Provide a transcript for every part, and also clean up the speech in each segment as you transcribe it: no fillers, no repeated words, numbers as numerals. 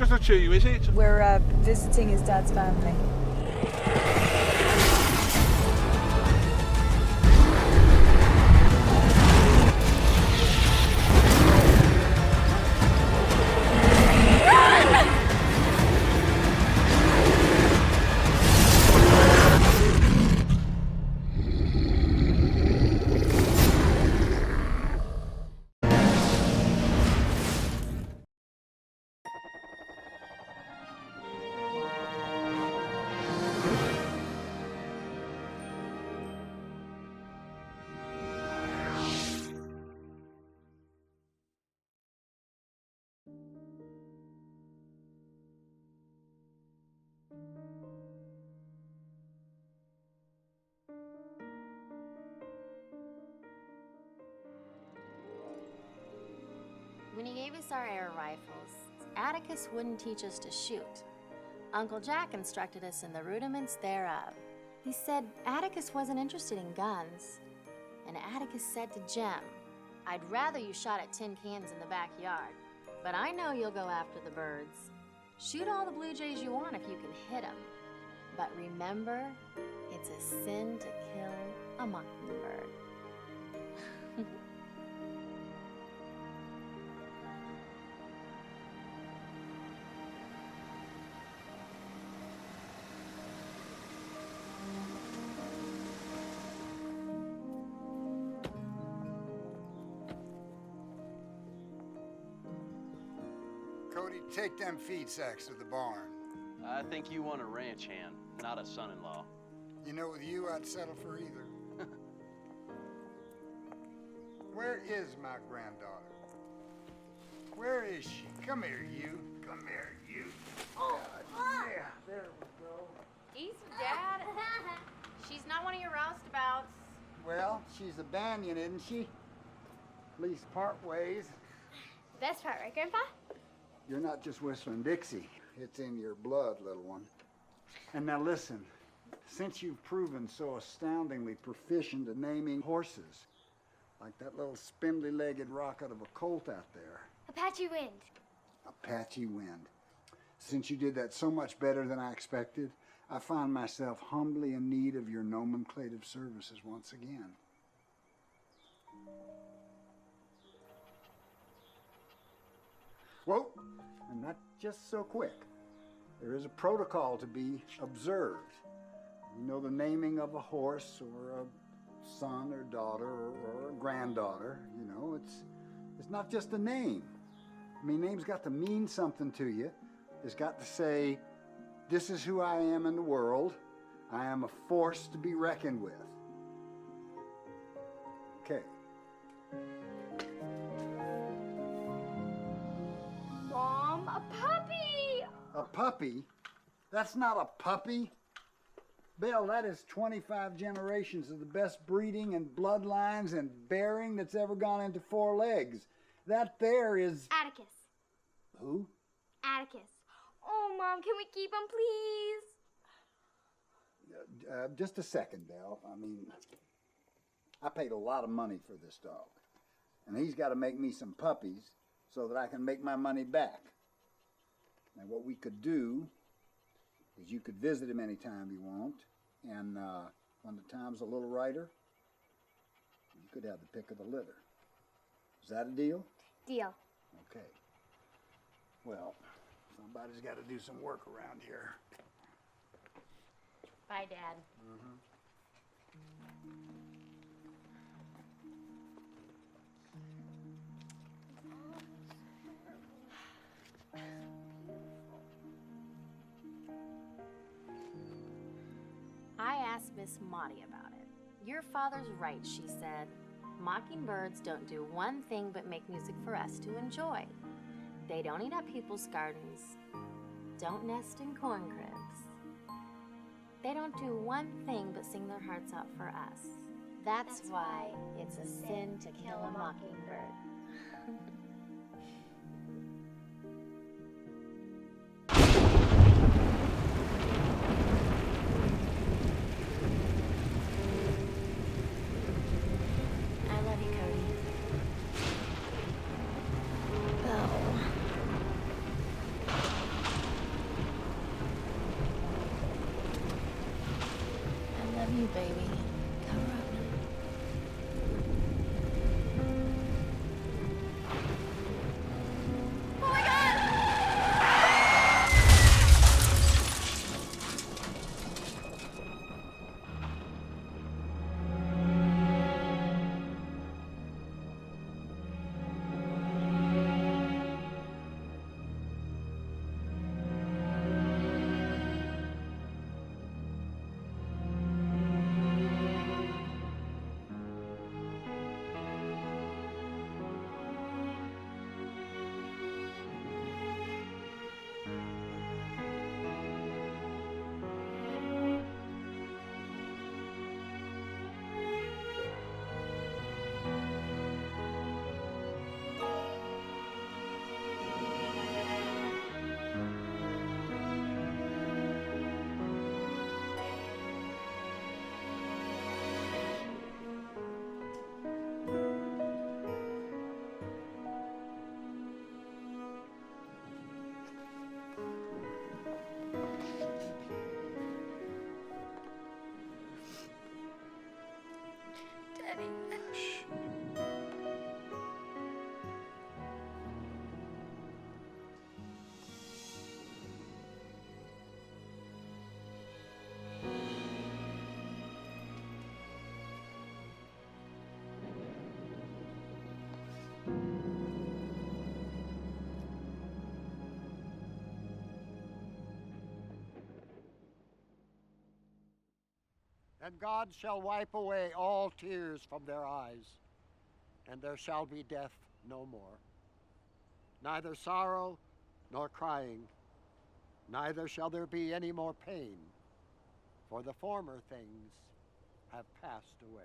Just a chew, is it? We're visiting his dad's family. When he gave us our air rifles, Atticus wouldn't teach us to shoot. Uncle Jack instructed us in the rudiments thereof. He said Atticus wasn't interested in guns. And Atticus said to Jem, "I'd rather you shot at tin cans in the backyard, but I know you'll go after the birds. Shoot all the blue jays you want if you can hit them. But remember, it's a sin to kill a mockingbird." Cody, take them feed sacks to the barn. I think you want a ranch hand, not a son-in-law. You know, with you, I'd settle for either. Where is my granddaughter? Where is she? Come here, you. Come here, you. Oh, yeah, there we go. Easy, Dad. She's not one of your roustabouts. Well, she's a Banyan, isn't she? At least part ways. Best part, right, Grandpa? You're not just whistling Dixie. It's in your blood, little one. And now listen, since you've proven so astoundingly proficient at naming horses, like that little spindly-legged rocket of a colt out there. Apache Wind. Apache Wind. Since you did that so much better than I expected, I find myself humbly in need of your nomenclative services once again. Whoa, and not just so quick. There is a protocol to be observed. You know, the naming of a horse or a son or daughter or a granddaughter, you know, it's not just a name. I mean, name's got to mean something to you. It's got to say, this is who I am in the world. I am a force to be reckoned with. Okay. Mom, a puppy! A puppy? That's not a puppy. Belle, that is 25 generations of the best breeding and bloodlines and bearing that's ever gone into 4 legs. That there is... Atticus. Who? Atticus. Oh, Mom, can we keep him, please? Just a second, Belle. I mean, I paid a lot of money for this dog. And he's got to make me some puppies so that I can make my money back. Now, what we could do is you could visit him anytime you want. And when the time's a little righter, you could have the pick of the litter. Is that a deal? Deal. Okay. Well, somebody's got to do some work around here. Bye, Dad. I asked Miss Maudie about it. Your father's right, she said. Mockingbirds don't do one thing but make music for us to enjoy. They don't eat up people's gardens, don't nest in corn cribs. They don't do one thing but sing their hearts out for us. That's why it's a sin to kill a mockingbird. I love you, Cody. Oh. And God shall wipe away all tears from their eyes, and there shall be death no more. Neither sorrow nor crying, neither shall there be any more pain, for the former things have passed away.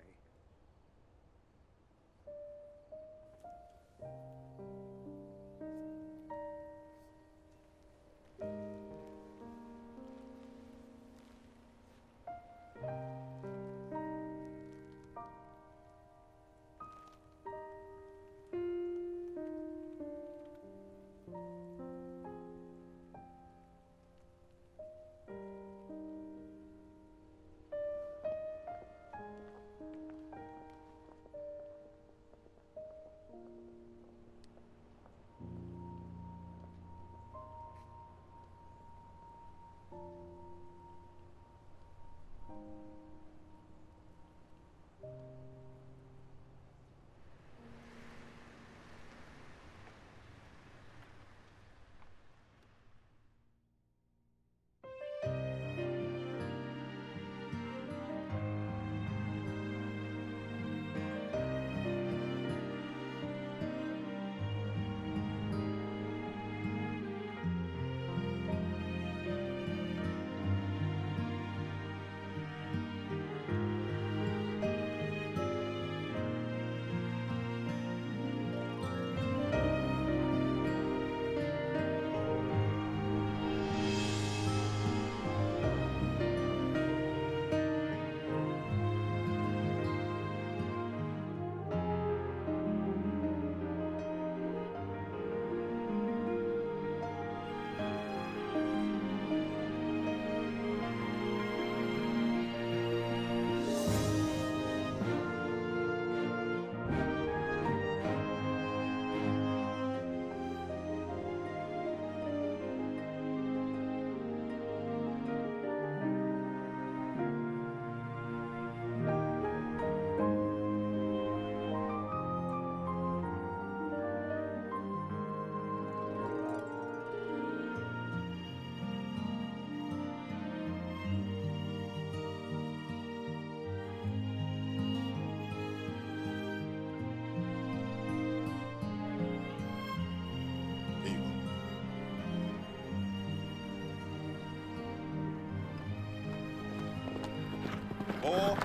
Four,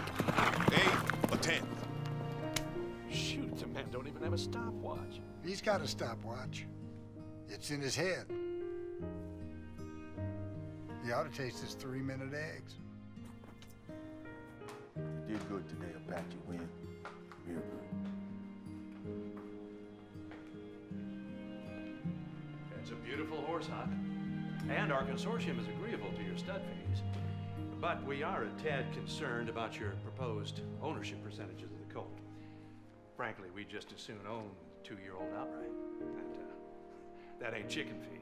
8, or 10. Shoot, the man don't even have a stopwatch. He's got a stopwatch. It's in his head. He ought to taste his 3-minute eggs. You did good today, Apache win. Real good. It's a beautiful horse, Huck. And our consortium is agreeable to your stud fees. But we are a tad concerned about your proposed ownership percentages of the colt. Frankly, we'd just as soon own the 2-year-old outright. That ain't chicken feed.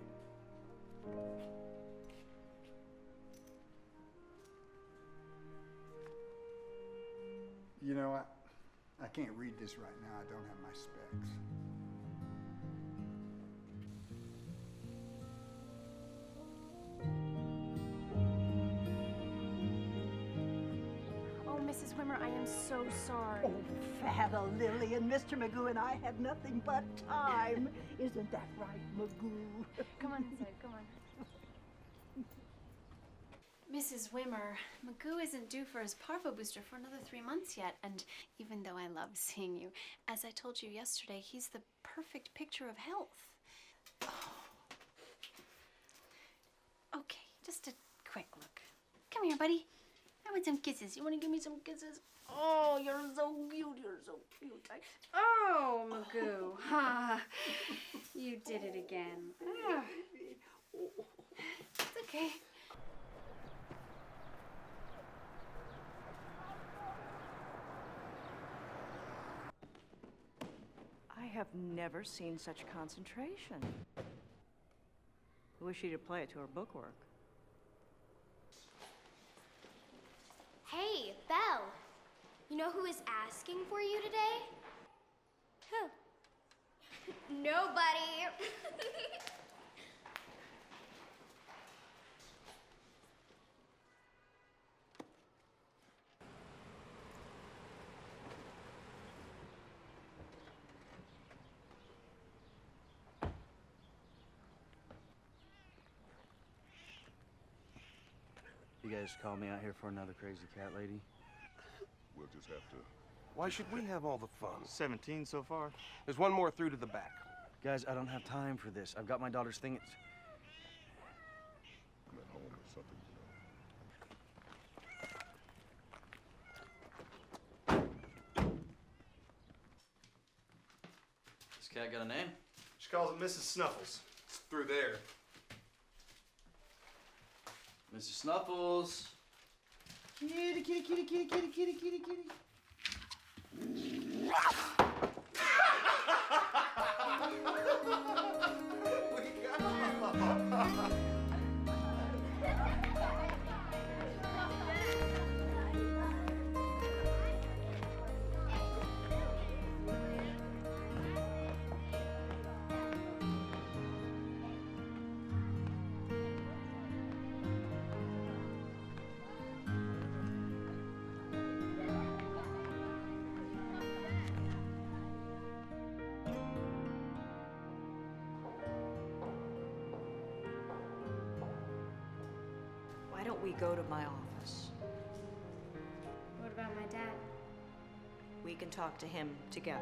You know, I can't read this right now. I don't have my specs. Oh, Mrs. Wimmer, I am so sorry. Oh, Fata Lily and Mr. Magoo and I had nothing but time. Isn't that right, Magoo? Come on inside, come on. Mrs. Wimmer, Magoo isn't due for his parvo booster for another 3 months yet, and even though I love seeing you, as I told you yesterday, he's the perfect picture of health. Oh. Okay, just a quick look. Come here, buddy. I want some kisses. You want to give me some kisses? Oh, you're so cute. You're so cute. Oh, Magoo. Ha. You did it again. Ah. It's okay. I have never seen such concentration. I wish she'd play it to her bookwork. Hey, Belle. You know who is asking for you today? Who? Nobody. You guys call me out here for another crazy cat lady? We'll just have to. Why should we have all the fun? 17 so far. There's one more through to the back. Guys, I don't have time for this. I've got my daughter's thing. I'm at home or something, This cat got a name? She calls it Mrs. Snuffles. It's through there. Mrs. Snuffles. Kitty, kitty, kitty, kitty, kitty, kitty, kitty, kitty. Why don't we go to my office? What about my dad? We can talk to him together.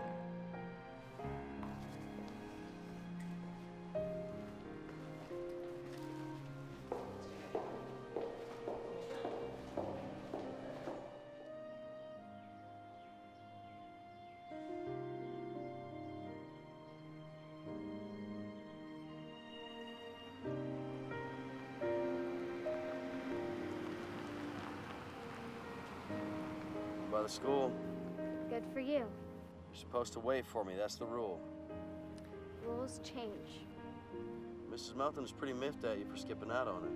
By the school. Good for you. You're supposed to wait for me. That's the rule. Rules change. Mrs. Melton is pretty miffed at you for skipping out on her.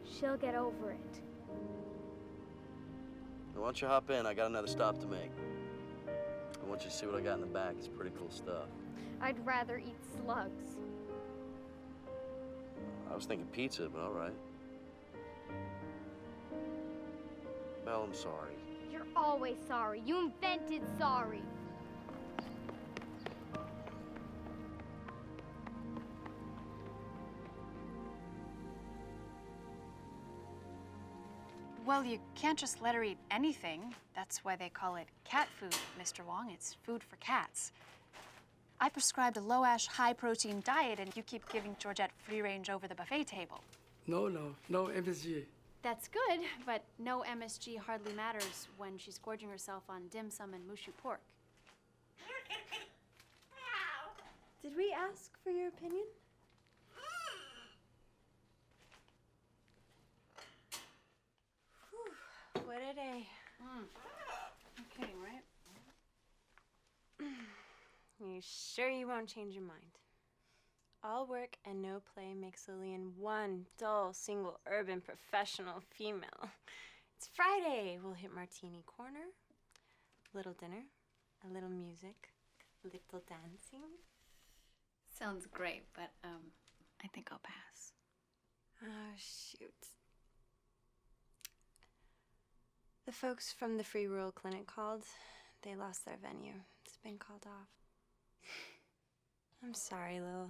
She'll get over it. Now, why don't you hop in? I got another stop to make. I want you to see what I got in the back. It's pretty cool stuff. I'd rather eat slugs. I was thinking pizza, but all right. Belle, I'm sorry. You're always sorry. You invented sorry. Well, you can't just let her eat anything. That's why they call it cat food, Mr. Wong. It's food for cats. I prescribed a low-ash, high-protein diet, and you keep giving Georgette free range over the buffet table. No MSG. That's good, but no MSG hardly matters when she's gorging herself on dim sum and mushu pork. Did we ask for your opinion? Whew, what a day. Okay, right? You sure you won't change your mind? All work and no play makes Lillian one dull, single, urban, professional female. It's Friday. We'll hit Martini Corner. A little dinner, a little music, a little dancing. Sounds great, but I think I'll pass. Oh, shoot. The folks from the Free Rural Clinic called. They lost their venue. It's been called off. I'm sorry, Lil.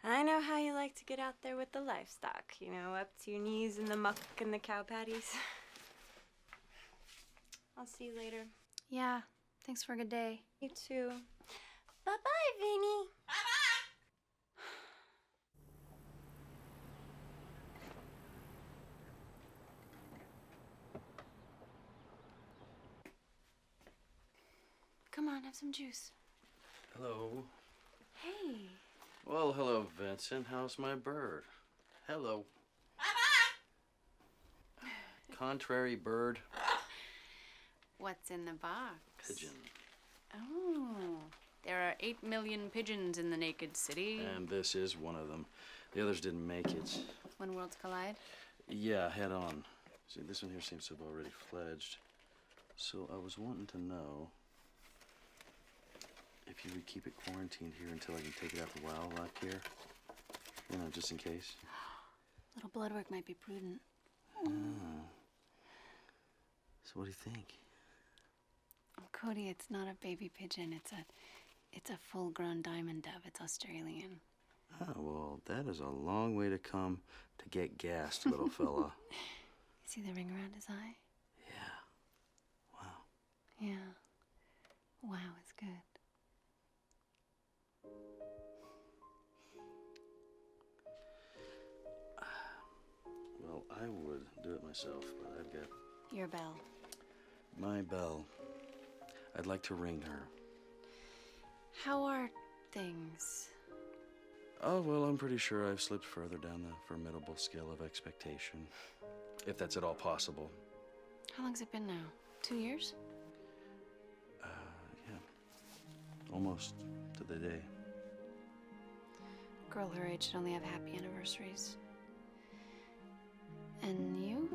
I know how you like to get out there with the livestock, you know, up to your knees in the muck and the cow patties. I'll see you later. Yeah, thanks for a good day. You too. Bye-bye, Vinny. Come on, have some juice. Hello. Hey. Well, hello, Vincent. How's my bird? Hello. Contrary bird. What's in the box? Pigeon. Oh, there are 8 million pigeons in the naked city. And this is one of them. The others didn't make it. When worlds collide? Yeah, head on. See, this one here seems to have already fledged. So I was wanting to know if you would keep it quarantined here until I can take it out to wildlife here. You know, just in case. Little blood work might be prudent. Oh. So what do you think? Oh, Cody, it's not a baby pigeon. It's a full-grown diamond dove. It's Australian. Oh, well, that is a long way to come to get gassed, little fella. See the ring around his eye? Yeah. Wow. Yeah. Wow, it's good. Well, I would do it myself, but I've got Your Belle. my Belle. I'd like to ring her. How are things? Oh, well, I'm pretty sure I've slipped further down the formidable scale of expectation. If that's at all possible. How long's it been now? 2 years? Yeah. Almost to the day. A girl her age should only have happy anniversaries. And you?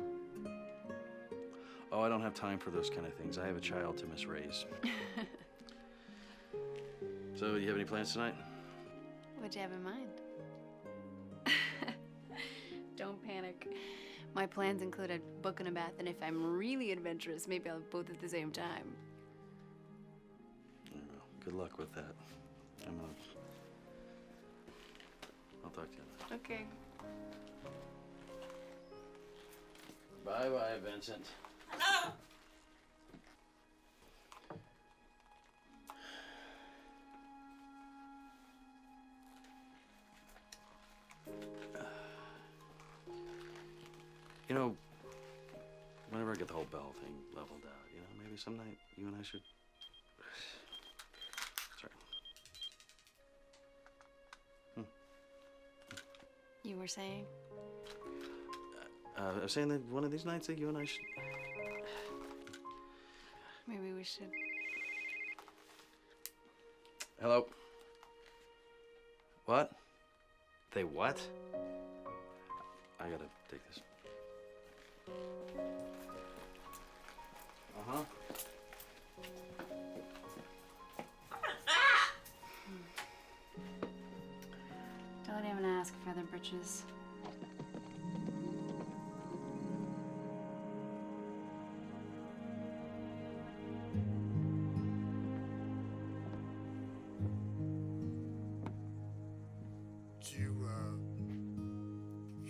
Oh, I don't have time for those kind of things. I have a child to misraise. So, do you have any plans tonight? What'd you have in mind? Don't panic. My plans include a book and a bath, and if I'm really adventurous, maybe I'll have both at the same time. Well, good luck with that. I'll talk to you later. Okay. Bye-bye, Vincent. You know, whenever I get the whole Belle thing leveled out, you know, maybe some night you and I should... Sorry. You were saying? I was saying that one of these nights that you and I should... Maybe we should. Hello? What? They what? I gotta take this. Uh-huh. Don't even ask, Feather Britches. Did you,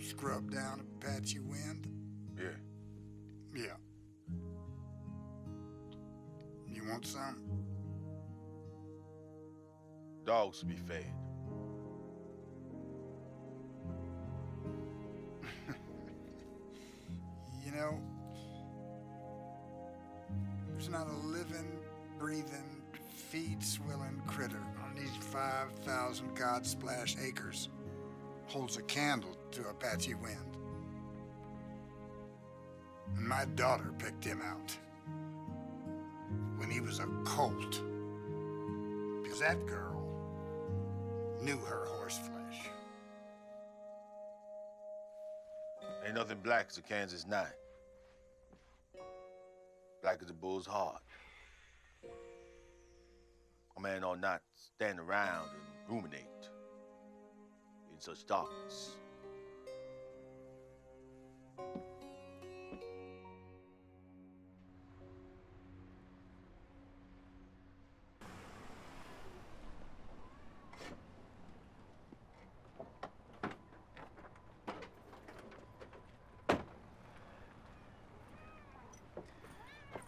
scrub down a patchy wind? Yeah. Yeah. You want some? Dogs to be fed. You know, there's not a living, breathing, feed-swilling critter on these 5,000 God-splash acres holds a candle to a patchy wind. And my daughter picked him out when he was a colt. Because that girl knew her horse flesh. Ain't nothing black as a Kansas 9. Black as a bull's heart. A man ought not stand around and ruminate in such darkness.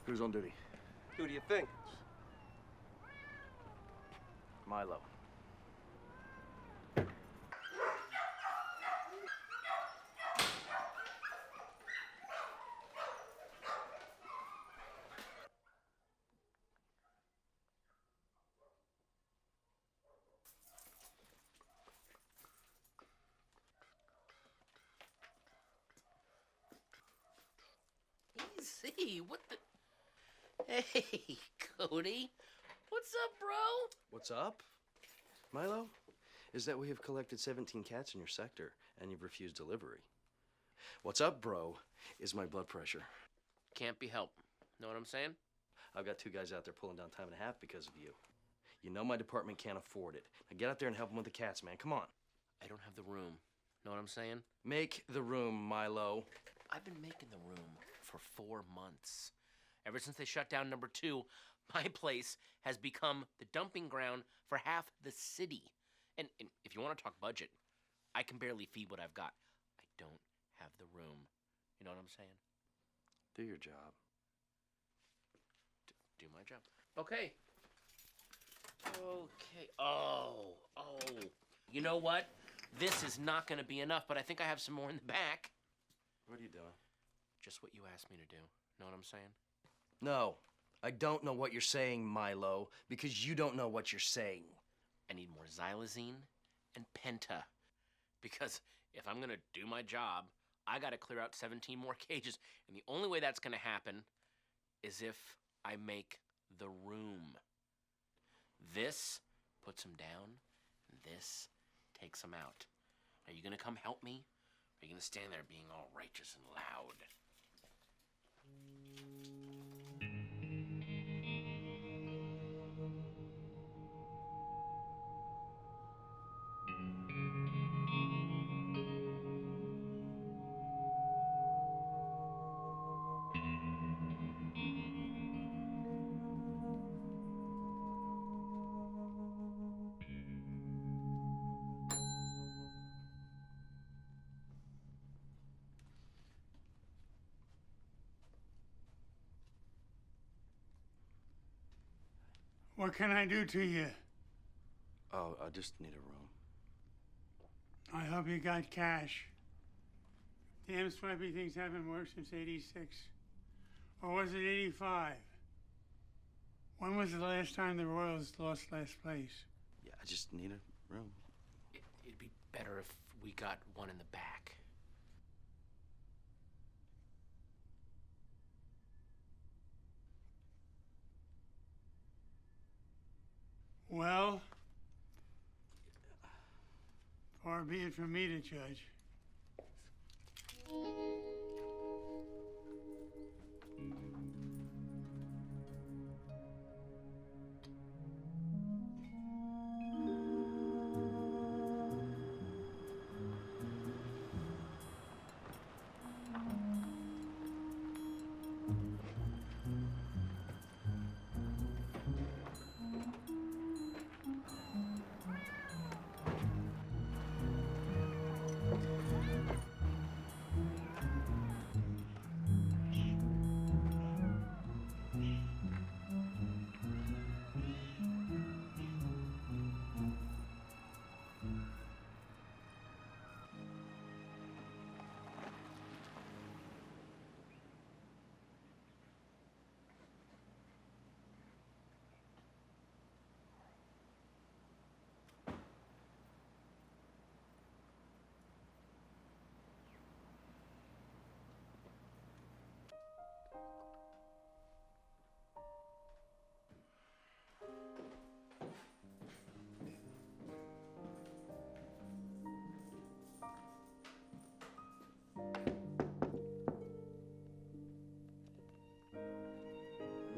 Who's on duty? Who do you think? Milo. Easy, what the... Hey, Cody. What's up, bro? What's up, Milo? Is that we have collected 17 cats in your sector, and you've refused delivery. What's up, bro, is my blood pressure. Can't be helped. Know what I'm saying? I've got 2 guys out there pulling down time and a half because of you. You know my department can't afford it. Now get out there and help them with the cats, man. Come on. I don't have the room. Know what I'm saying? Make the room, Milo. I've been making the room for 4 months. Ever since they shut down number 2, my place has become the dumping ground for half the city. And if you want to talk budget, I can barely feed what I've got. I don't have the room. You know what I'm saying? Do your job. Do my job. Okay. Oh. You know what? This is not going to be enough, but I think I have some more in the back. What are you doing? Just what you asked me to do. Know what I'm saying? No, I don't know what you're saying, Milo, because you don't know what you're saying. I need more xylazine and penta. Because if I'm going to do my job, I got to clear out 17 more cages. And the only way that's going to happen is if I make the room. This puts them down, and this takes them out. Are you going to come help me? Or are you going to stand there being all righteous and loud? What can I do to you? Oh, I just need a room. I hope you got cash. Damn swipey things haven't worked since '86. Or was it '85? When was the last time the Royals lost last place? Yeah, I just need a room. It'd be better if we got one in the back. Well, far be it from me to judge.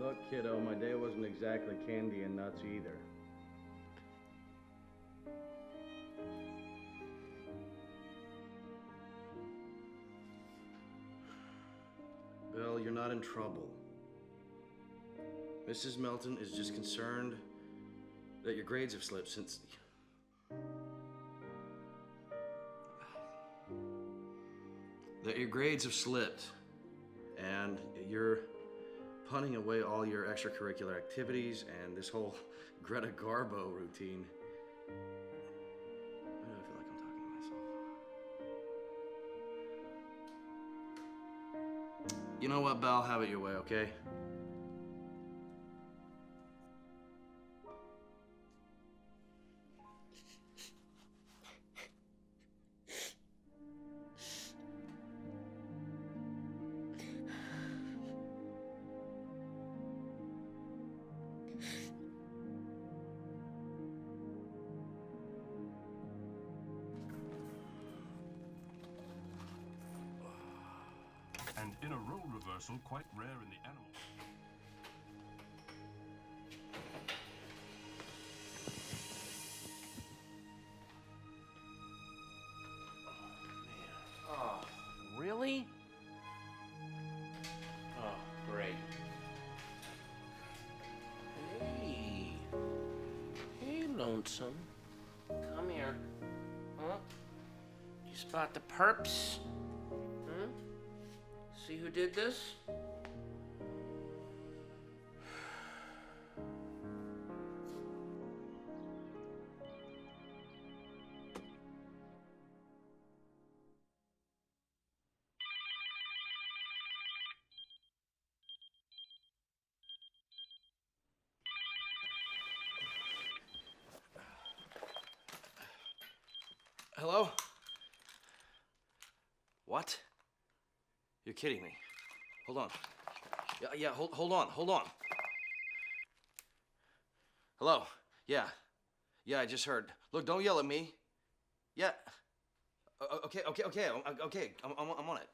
Look, kiddo, my day wasn't exactly candy and nuts either. Belle, you're not in trouble. Mrs. Melton is just concerned that your grades have slipped since... that your grades have slipped, and you're punting away all your extracurricular activities and this whole Greta Garbo routine. Why do I feel like I'm talking to myself? You know what, Belle? Have it your way, okay? And in a role reversal quite rare in the animal. Oh, really? Oh, great. Hey. Hey, Lonesome. Come here. Huh? You spot the perps? Hmm? See who did this? Hello? What? You're kidding me. Hold on. Yeah, hold on. Hello? Yeah, I just heard. Look, don't yell at me. Yeah. Okay. I'm on it.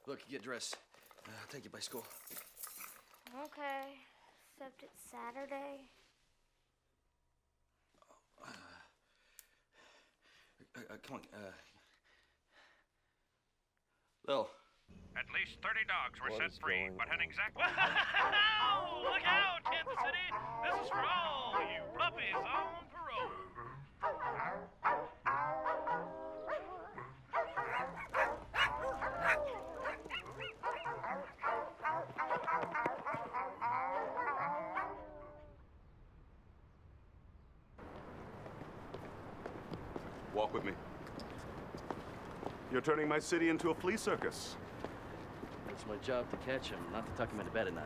Look, get dressed. I'll take you by school. Okay, except it's Saturday. Come on. Lil. At least 30 dogs were What set is free, going but an on? exact. Whoa! Look out, Kansas City! This is for all you puppies on parole. Walk with me. You're turning my city into a flea circus. It's my job to catch him, not to tuck him into bed at night.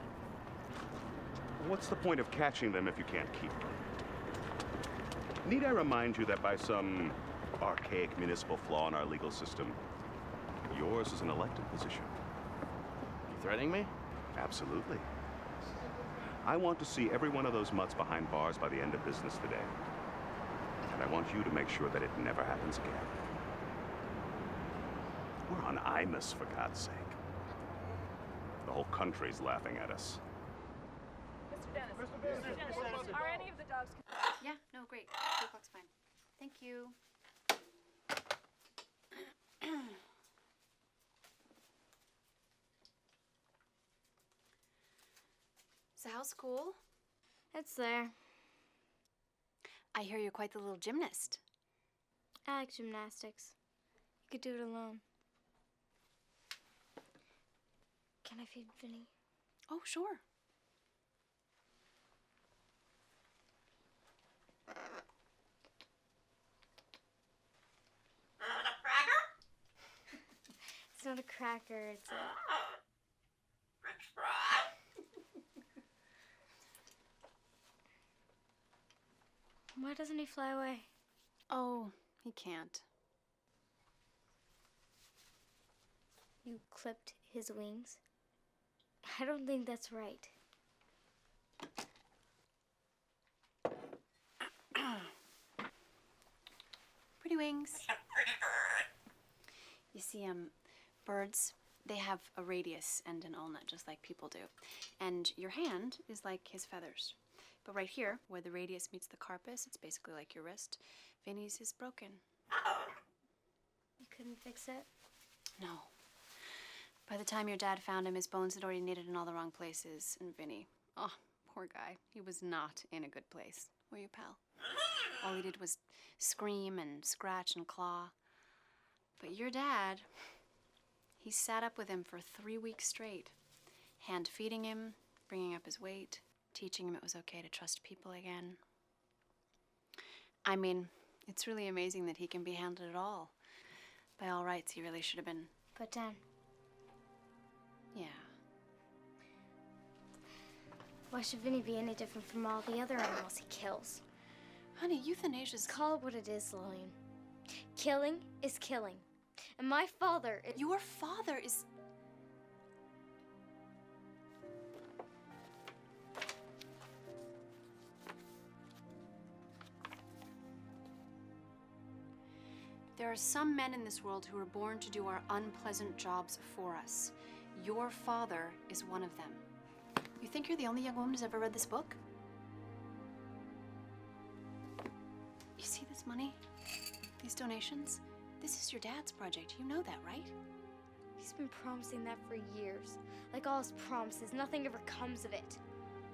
What's the point of catching them if you can't keep them? Need I remind you that by some archaic municipal flaw in our legal system, yours is an elected position? You threatening me? Absolutely. I want to see every one of those mutts behind bars by the end of business today. And I want you to make sure that it never happens again. We're on Imus, for God's sake. The whole country's laughing at us. Mr. Dennis, are any of the dogs... Yeah, no, great. 2 o'clock's fine. Thank you. So how's school? It's there. I hear you're quite the little gymnast. I like gymnastics. You could do it alone. Can I feed Vinny? Oh, sure. It's not a cracker, it's a... Why doesn't he fly away? Oh, he can't. You clipped his wings? I don't think that's right. Pretty wings. You see, birds, they have a radius and an ulna, just like people do. And your hand is like his feathers. But right here, where the radius meets the carpus, it's basically like your wrist. Vinny's is broken. You couldn't fix it? No. By the time your dad found him, his bones had already knitted in all the wrong places. And Vinny, oh, poor guy. He was not in a good place. Were you, pal? All he did was scream and scratch and claw. But your dad, he sat up with him for 3 weeks straight, hand feeding him, bringing up his weight, teaching him it was okay to trust people again. I mean, it's really amazing that he can be handled at all. By all rights, he really should have been put down. Yeah. Why should Vinny be any different from all the other animals he kills? Honey, euthanasia's... Call it what it is, Lillian. Killing is killing. And my father is... Your father is... There are some men in this world who are born to do our unpleasant jobs for us. Your father is one of them. You think you're the only young woman who's ever read this book? You see this money? These donations? This is your dad's project. You know that, right? He's been promising that for years. Like all his promises, nothing ever comes of it.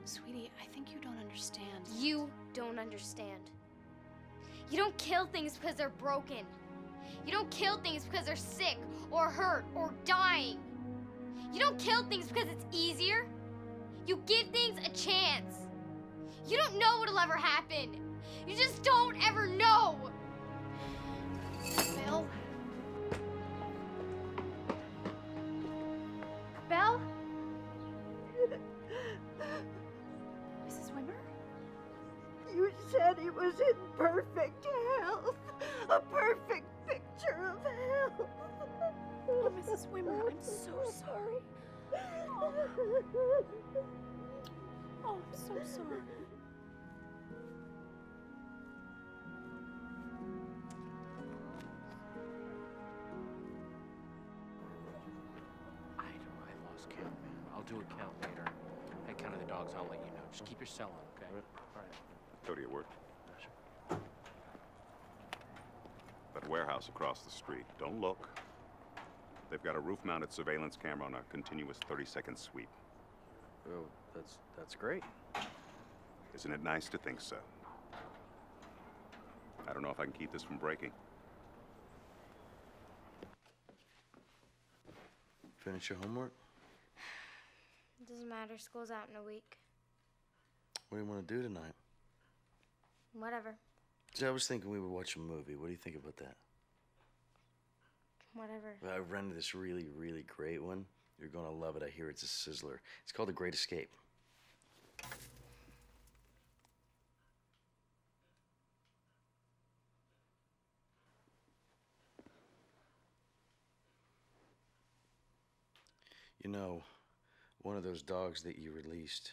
Sweetie, I think you don't understand. You don't understand. You don't kill things because they're broken. You don't kill things because they're sick or hurt or dying. You don't kill things because it's easier. You give things a chance. You don't know what'll ever happen. You just don't ever know. Belle? Belle? Mrs. Wimmer? You said he was in perfect health. A perfect picture of health. Oh, Mrs. Wimmer, I'm so sorry. Oh, I'm so sorry. I lost count, man. I'll do a count later. I counted the dogs. I'll let you know. Just keep your cell on, okay? All right. Cody at work. That warehouse across the street. Don't look. They've got a roof-mounted surveillance camera on a continuous 30-second sweep. Oh, that's great. Isn't it nice to think so? I don't know if I can keep this from breaking. Finish your homework? It doesn't matter. School's out in a week. What do you want to do tonight? Whatever. See, I was thinking we would watch a movie. What do you think about that? Whatever. I rented this really, really great one. You're gonna love it. I hear it's a sizzler. It's called The Great Escape. You know, one of those dogs that you released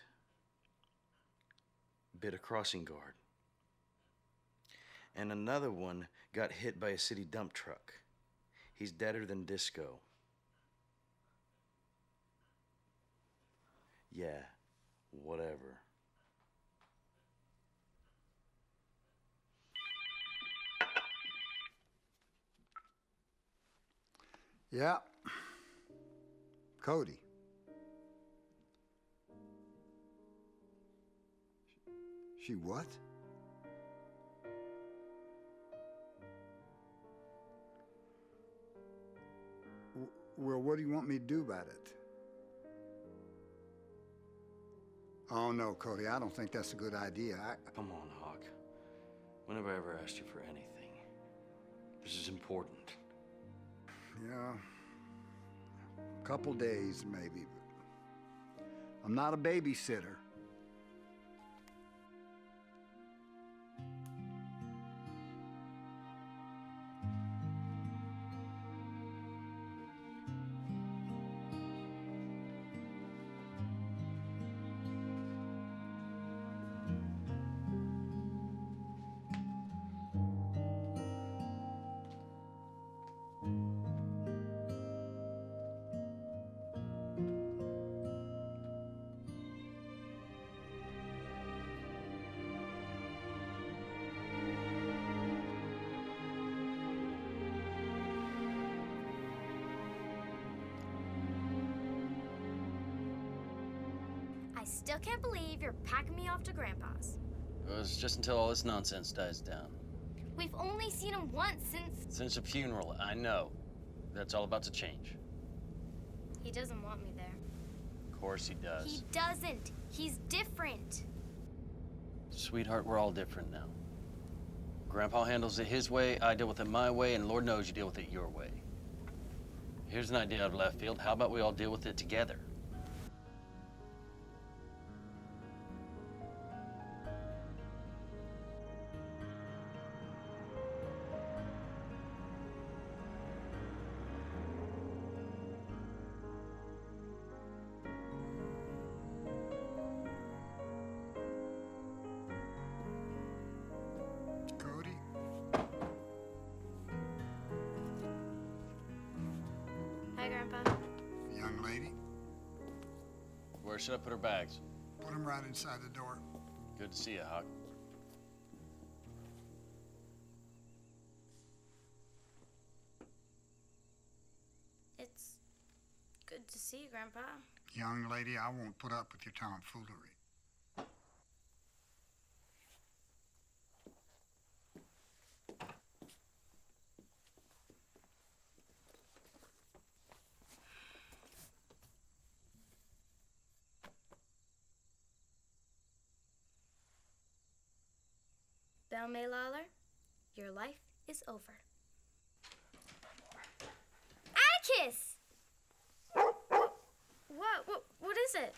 bit a crossing guard. And another one got hit by a city dump truck. He's deader than disco. Yeah, whatever. Yeah. Cody. She what? Well, what do you want me to do about it? Oh, no, Cody, I don't think that's a good idea. Come on, Hawk. When have I ever asked you for anything? This is important. Yeah, a couple days maybe, but I'm not a babysitter. I still can't believe you're packing me off to Grandpa's. Well, it's just until all this nonsense dies down. We've only seen him once Since a funeral, I know. That's all about to change. He doesn't want me there. Of course he does. He doesn't. He's different. Sweetheart, we're all different now. Grandpa handles it his way, I deal with it my way, and Lord knows you deal with it your way. Here's an idea out of left field. How about we all deal with it together? Cody? Hi, Grandpa. Young lady? Where should I put her bags? Put them right inside the door. Good to see you, Hawk. It's good to see you, Grandpa. Young lady, I won't put up with your tomfoolery. Belle Lawler, your life is over. Atticus! What is it?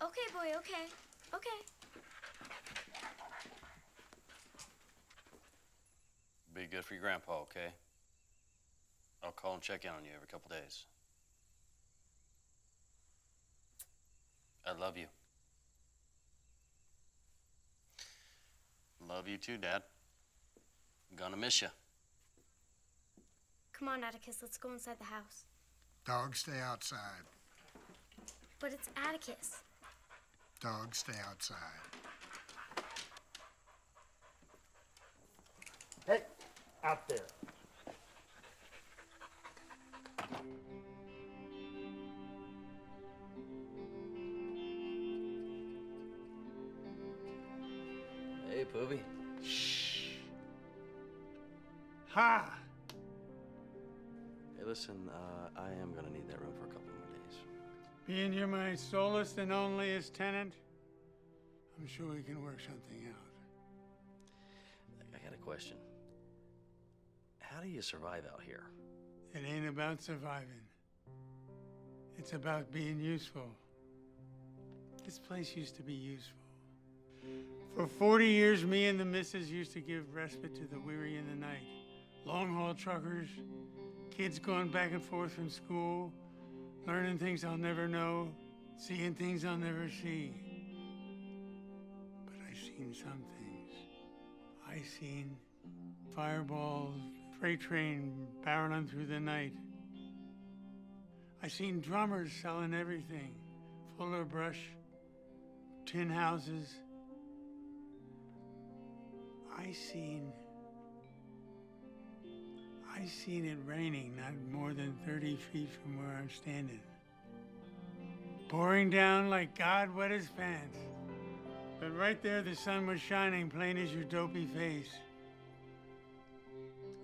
Okay, boy, okay. Okay. Be good for your grandpa, okay? I'll call and check in on you every couple days. I love you. Love you too, Dad. I'm gonna miss you. Come on, Atticus, let's go inside the house. Dogs stay outside. But it's Atticus. Dogs stay outside. Hey, out there. Hey, Poobie. Shh. Ha! Hey, listen, I am gonna need that room for a couple more days. Being you're my solest and onlyest tenant, I'm sure we can work something out. I got a question. How do you survive out here? It ain't about surviving. It's about being useful. This place used to be useful. For 40 years, me and the missus used to give respite to the weary in the night. Long-haul truckers, kids going back and forth from school, learning things I'll never know, seeing things I'll never see. But I seen some things. I seen fireballs, freight train barreling through the night. I seen drummers selling everything, fuller brush, tin houses. I seen it raining not more than 30 feet from where I'm standing. Pouring down like God wet his pants. But right there the sun was shining plain as your dopey face.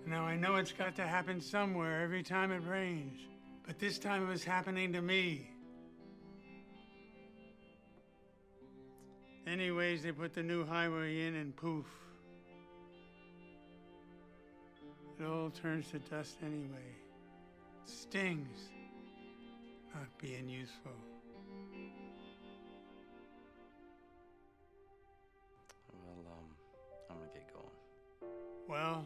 Now I know it's got to happen somewhere every time it rains, but this time it was happening to me. Anyways, they put the new highway in and poof. It all turns to dust anyway. Stings, not being useful. Well, I'm gonna get going. Well,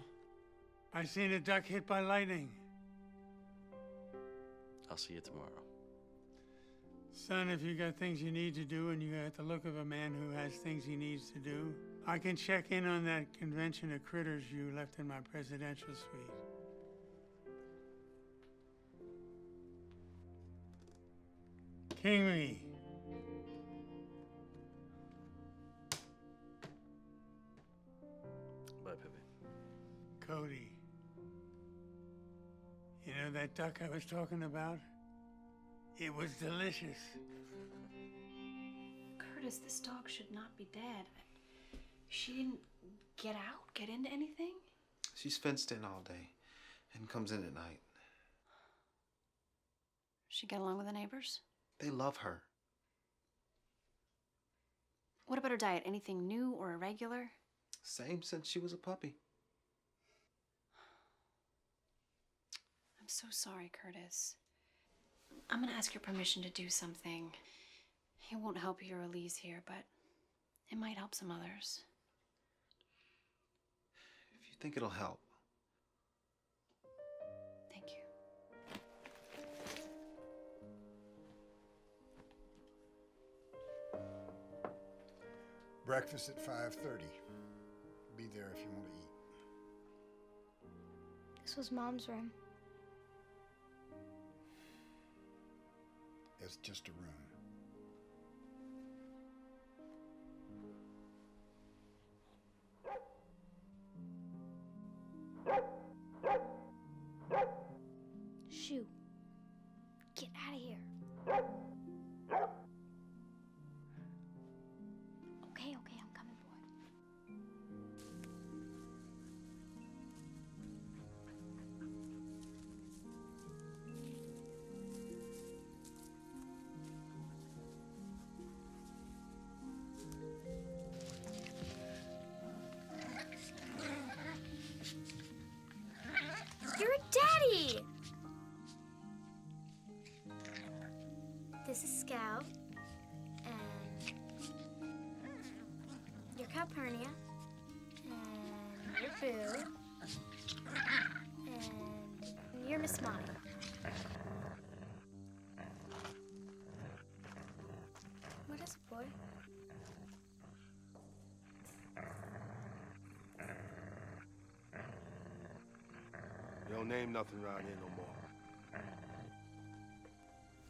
I seen a duck hit by lightning. I'll see you tomorrow. Son, if you got things you need to do and you got the look of a man who has things he needs to do, I can check in on that convention of critters you left in my presidential suite. King me. Bye, Pippi. Cody. You know that duck I was talking about? It was delicious. Curtis, this dog should not be dead. She didn't get out, get into anything? She's fenced in all day and comes in at night. She get along with the neighbors? They love her. What about her diet? Anything new or irregular? Same since she was a puppy. I'm so sorry, Curtis. I'm gonna ask your permission to do something. It won't help your Elise here, but it might help some others. If you think it'll help. Thank you. Breakfast at 5:30. Be there if you want to eat. This was Mom's room. It's just a room. Shoo. Get out of here. Okay, I'm coming, boy. This is Scout. And you're Calpurnia. And you're Boo. And you're Miss Molly. What is it, boy? You don't name nothing around here no more.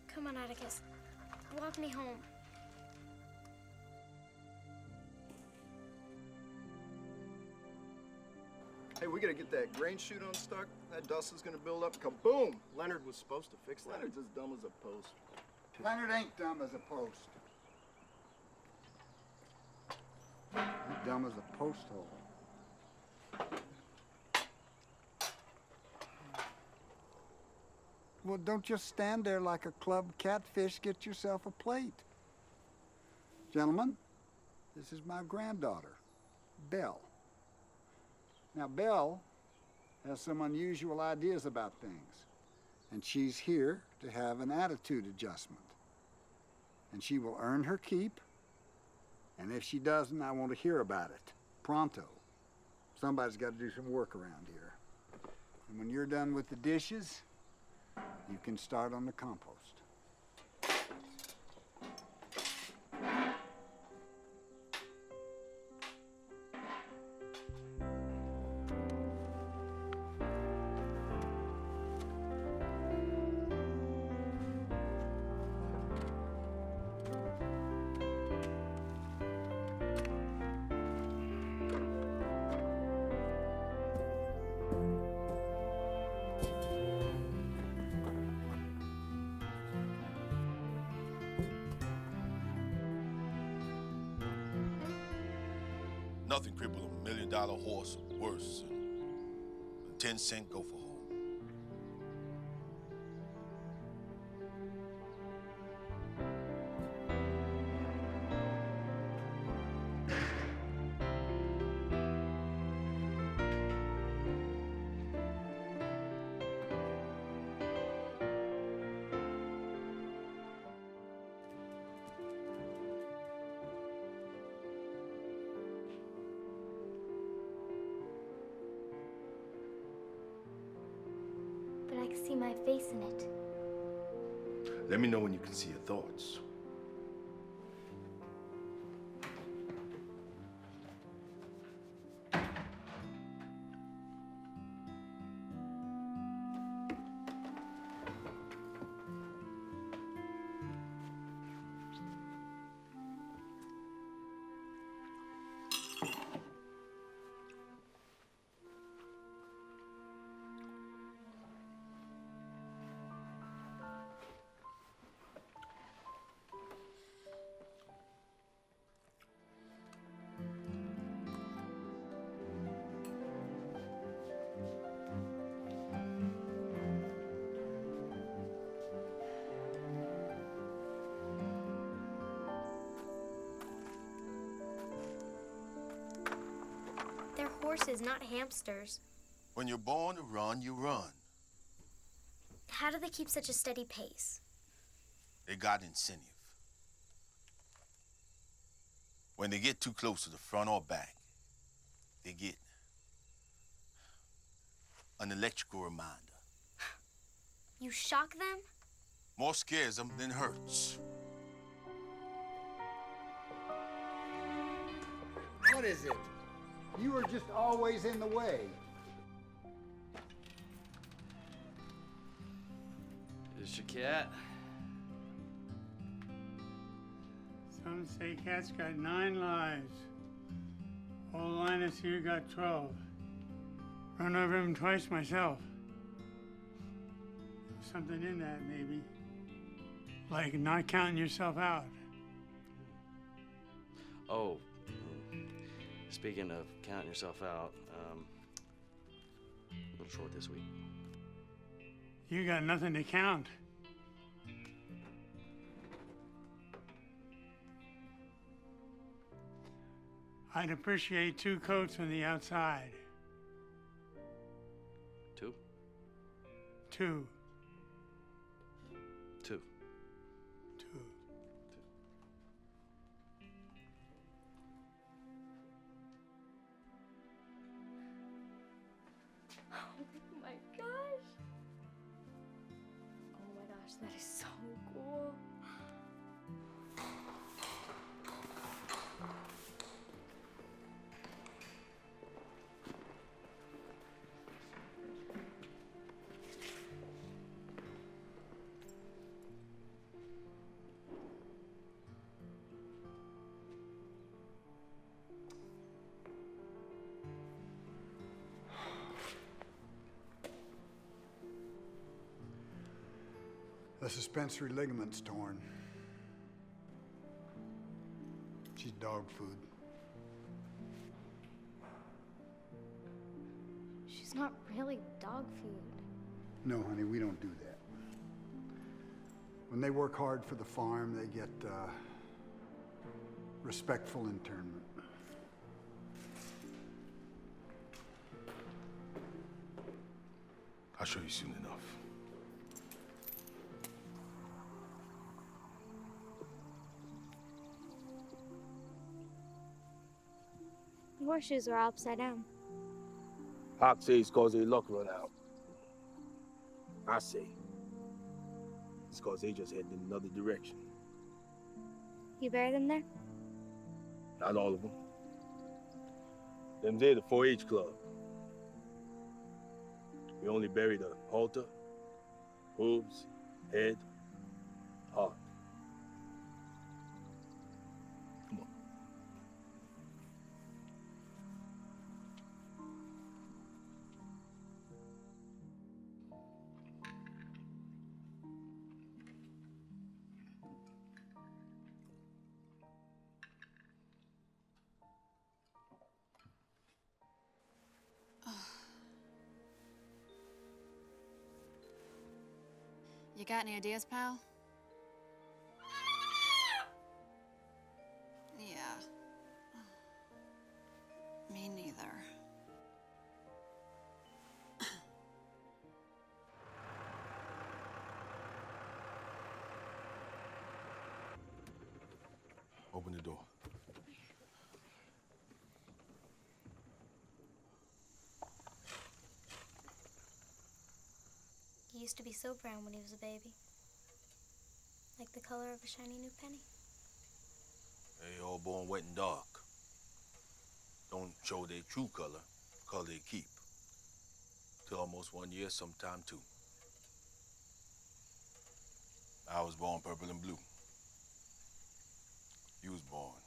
Come on, Atticus. Walk me home. Hey, we gotta get that grain chute unstuck. That dust is gonna build up. Kaboom! Leonard was supposed to fix that. Leonard's as dumb as a post. Leonard ain't dumb as a post. He's dumb as a post hole. Well, don't just stand there like a club catfish. Get yourself a plate. Gentlemen, this is my granddaughter, Belle. Now, Belle has some unusual ideas about things, and she's here to have an attitude adjustment. And she will earn her keep, and if she doesn't, I want to hear about it, pronto. Somebody's got to do some work around here. And when you're done with the dishes, you can start on the compost. Nothing cripple a $1 million horse worse than a 10-cent gopher hole. But I can see my face in it. Let me know when you can see your thoughts. They're horses, not hamsters. When you're born to run, you run. How do they keep such a steady pace? They got incentive. When they get too close to the front or back, they get an electrical reminder. You shock them? More scares them than hurts. What is it? You are just always in the way. Is your cat? Some say cat's got 9 lives. Old Linus here got 12. Run over him twice myself. There's something in that, maybe. Like not counting yourself out. Oh, speaking of counting yourself out, a little short this week. You got nothing to count. I'd appreciate 2 coats on the outside. 2? 2. 2. 2. that is so cool. The suspensory ligament's torn. She's dog food. She's not really dog food. No, honey, we don't do that. When they work hard for the farm, they get respectful internment. I'll show you soon enough. The horseshoes are all upside down. Hawk says cause their luck run out. I say it's cause they just heading in another direction. You bury them there? Not all of them. Them's there the 4-H club. We only bury the halter, hooves, head, heart. Come on. You got any ideas, pal? Yeah. Me neither. Open the door. He used to be so brown when he was a baby. Like the color of a shiny new penny. They all born wet and dark. Don't show their true color they keep. Till almost 1 year, sometime 2. I was born purple and blue. You was born.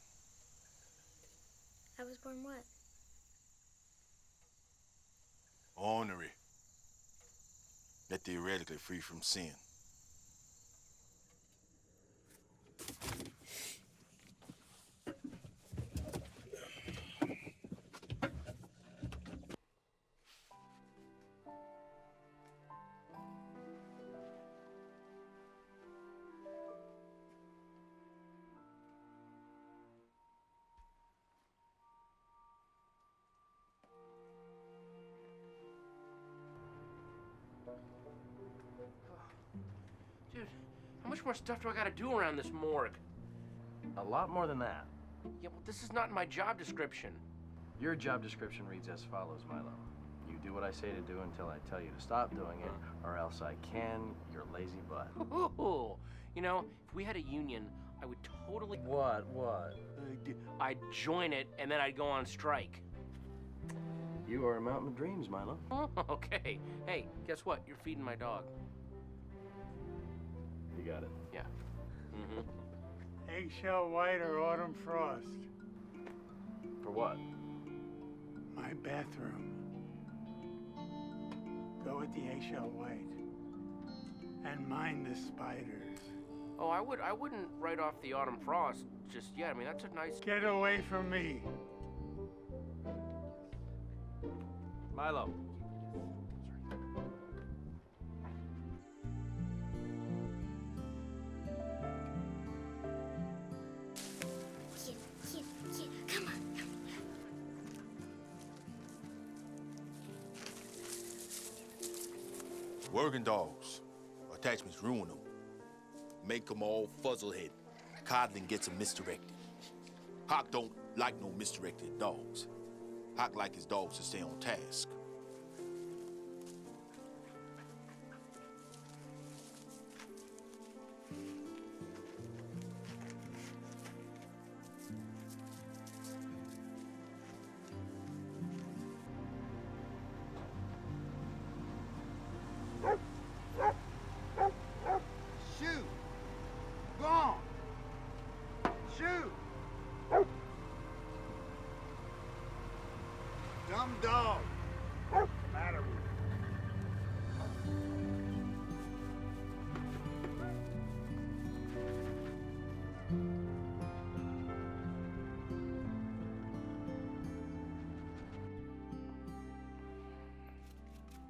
I was born what? Ornery. Yet theoretically free from sin. Dude, how much more stuff do I gotta do around this morgue? A lot more than that. Yeah, well, this is not in my job description. Your job description reads as follows, Milo. You do what I say to do until I tell you to stop doing it, or else I can your lazy butt. Ooh, you know, if we had a union, I would totally... What? I'd join it, and then I'd go on strike. You are a mountain of dreams, Milo. Okay. Hey, guess what? You're feeding my dog. You got it. Yeah. Mm-hmm. Eggshell white or autumn frost? For what? My bathroom. Go with the eggshell white. And mind the spiders. Oh, I wouldn't write off the autumn frost just yet. I mean, that's a nice... Get away from me. Milo. Come on. Working dogs. Attachments ruin them. Make them all fuzzlehead. Coddling gets them misdirected. Hawk don't like no misdirected dogs. Hawk like his dogs to stay on task.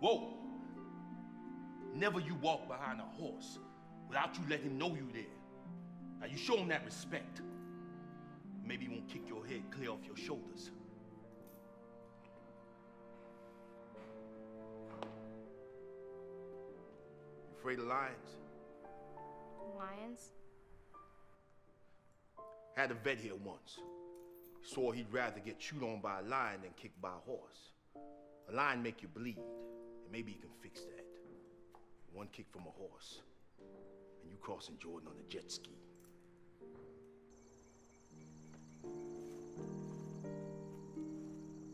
Whoa! Never you walk behind a horse without you let him know you there. Now you show him that respect. Maybe he won't kick your head clear off your shoulders. You afraid of lions? Lions? Had a vet here once. Swore he'd rather get chewed on by a lion than kicked by a horse. A lion make you bleed, and maybe you can fix that. One kick from a horse, and you crossing Jordan on a jet ski.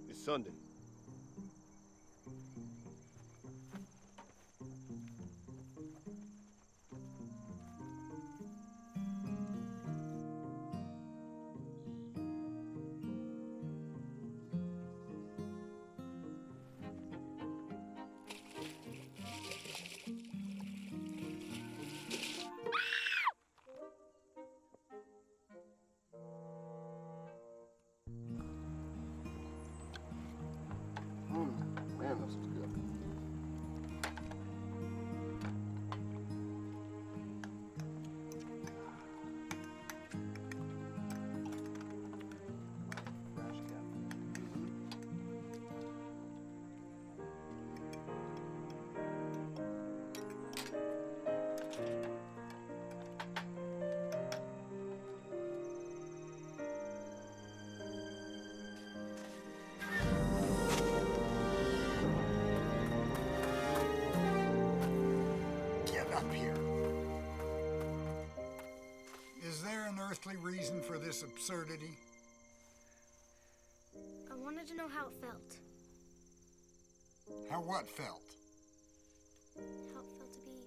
It's Sunday. Man, this is good. Up here. Is there an earthly reason for this absurdity? I wanted to know how it felt. How what felt? How it felt to be...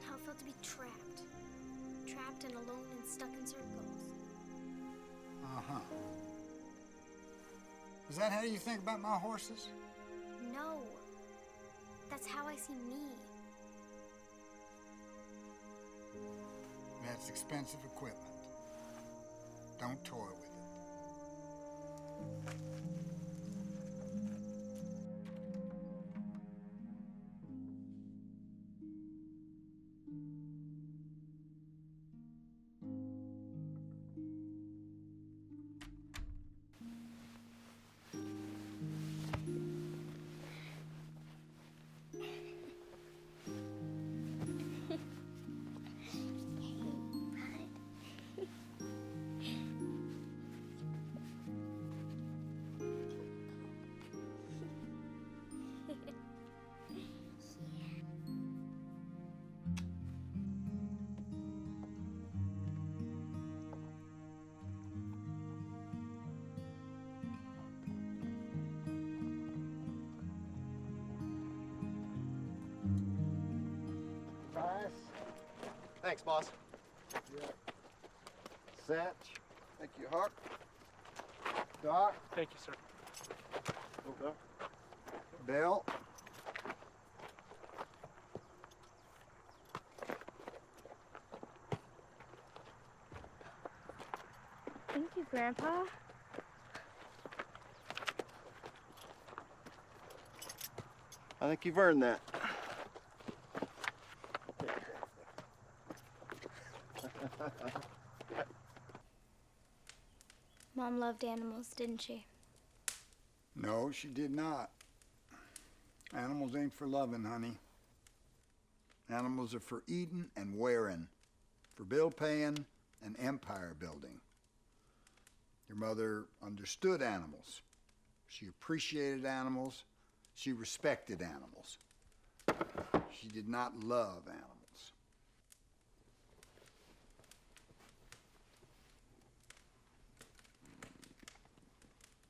How it felt to be trapped. Trapped and alone and stuck in circles. Uh-huh. Is that how you think about my horses? No. That's how I see me. That's expensive equipment. Don't toy with it. Thanks, boss. Yeah. Satch. Thank you, Hawk. Doc. Thank you, sir. Okay. Belle. Thank you, Grandpa. I think you've earned that. Mom loved animals, didn't she? No, she did not. Animals ain't for loving, honey. Animals are for eating and wearing, for bill paying and empire building. Your mother understood animals. She appreciated animals. She respected animals. She did not love animals.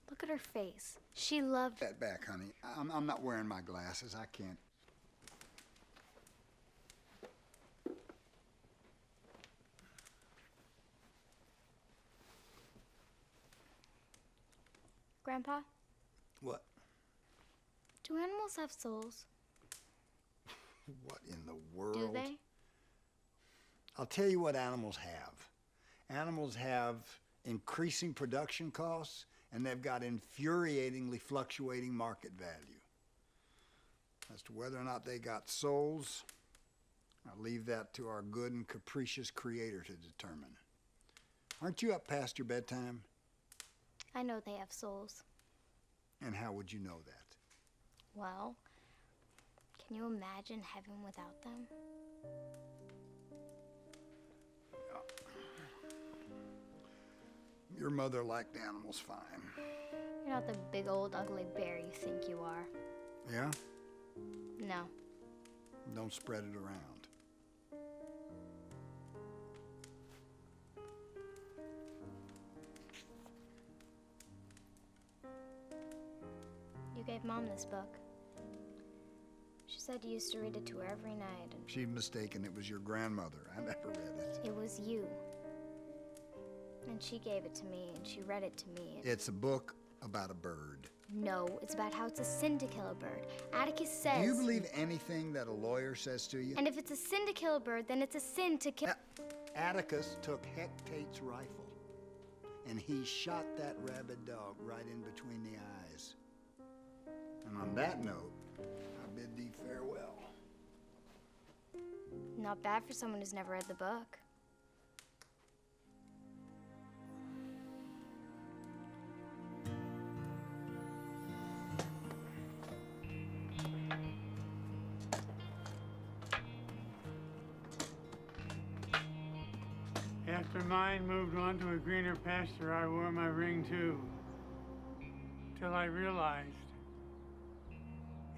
Look at her face. She loved... That back, honey. I'm not wearing my glasses. I can't. Grandpa, What? do animals have souls? What in the world? Do they? I'll tell you what animals have. Animals have increasing production costs, and they've got infuriatingly fluctuating market value. As to whether or not they got souls, I'll leave that to our good and capricious creator to determine. Aren't you up past your bedtime? I know they have souls. And how would you know that? Well, can you imagine heaven without them? Your mother liked animals fine. You're not the big old ugly bear you think you are. Yeah? No. Don't spread it around. You gave Mom this book. She said you used to read it to her every night. And She's mistaken. It was your grandmother. I never read it. it was you. And she gave it to me, and she read it to me. It's a book about a bird. No, it's about how it's a sin to kill a bird. Atticus says... Do you believe anything that a lawyer says to you? And if it's a sin to kill a bird, then it's a sin to kill... Atticus took Hectate's rifle, and he shot that rabid dog right in between the eyes. And on that note, I bid thee farewell. Not bad for someone who's never read the book. After mine moved on to a greener pasture, I wore my ring too. Till I realized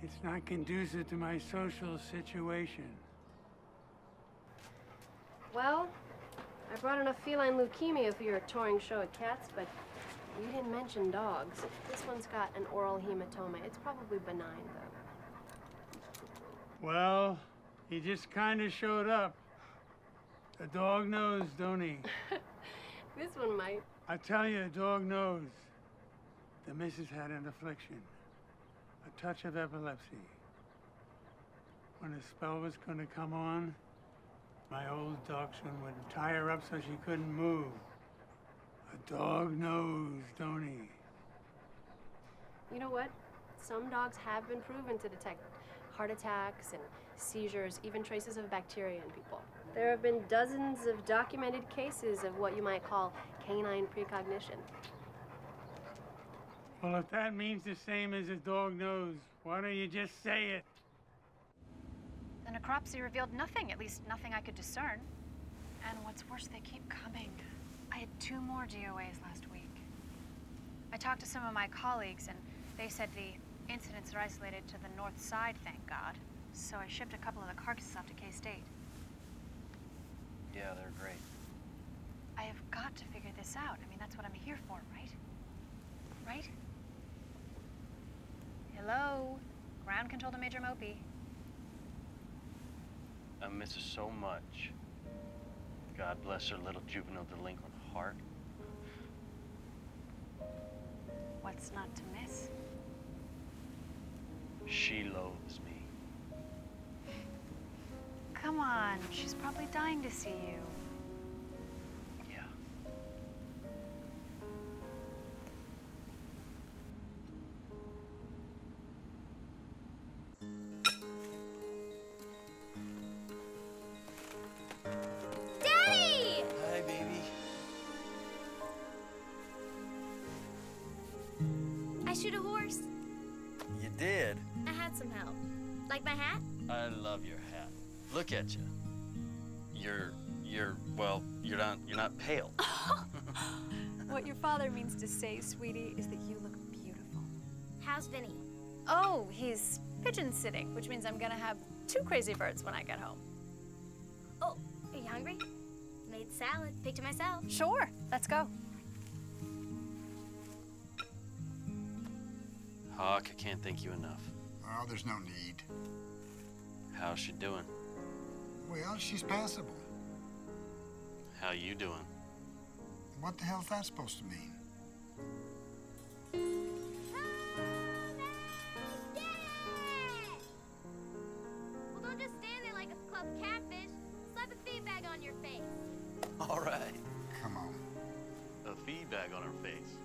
it's not conducive to my social situation. Well, I brought enough feline leukemia for your touring show at Cats, but you didn't mention dogs. This one's got an oral hematoma. It's probably benign, though. Well, he just kind of showed up. The dog knows, don't he? This one might. I tell you, the dog knows. The missus had an affliction, a touch of epilepsy. When the spell was going to come on, my old dachshund would tie her up so she couldn't move. A dog knows, don't he? You know what? Some dogs have been proven to detect heart attacks and seizures, even traces of bacteria in people. There have been dozens of documented cases of what you might call canine precognition. Well, if that means the same as a dog knows, why don't you just say it? The necropsy revealed nothing, at least nothing I could discern. And what's worse, they keep coming. I had 2 more DOAs last week. I talked to some of my colleagues, and they said the incidents are isolated to the north side, thank God. So I shipped a couple of the carcasses off to K-State. Yeah, they're great. I have got to figure this out. I mean, that's what I'm here for, right? Right? Hello? Ground control to Major Mopey. I miss her so much. God bless her little juvenile delinquent heart. What's not to miss? She loathes me. Come on, she's probably dying to see you. Yeah. Daddy! Hi, baby. I shoot a horse. You did? I had some help. Like my hat? I love your hat. Look at you. Well, you're not pale. What your father means to say, sweetie, is that you look beautiful. How's Vinny? Oh, he's pigeon sitting, which means I'm gonna have 2 crazy birds when I get home. Oh, are you hungry? Made salad. Picked it myself. Sure, let's go. Hawk, I can't thank you enough. Oh, there's no need. How's she doing? Well, she's passable. How you doing? What the hell's that supposed to mean? Well, don't just stand there like a clubbed catfish. Slap a feed bag on your face. All right. Come on. A feed bag on her face.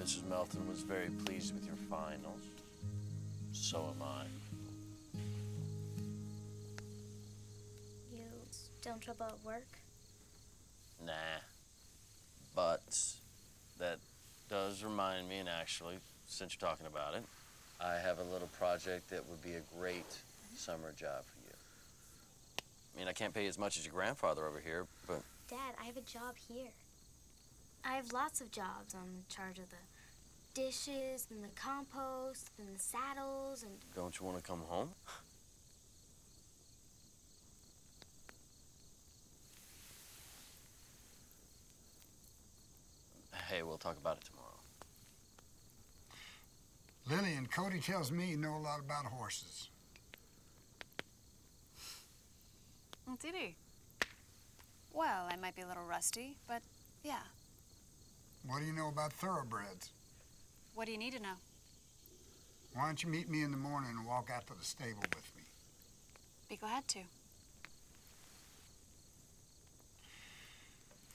Mrs. Melton was very pleased with your finals. So am I. You still in trouble at work? Nah. But that does remind me, and actually, since you're talking about it, I have a little project that would be a great summer job for you. I mean, I can't pay you as much as your grandfather over here, but... Dad, I have a job here. I have lots of jobs. I'm in charge of the dishes and the compost and the saddles and... Don't you want to come home? Hey, we'll talk about it tomorrow. Lillian, Cody tells me you know a lot about horses. Did he? Well, I might be a little rusty, but yeah. What do you know about thoroughbreds? What do you need to know? Why don't you meet me in the morning and walk out to the stable with me? Be glad to.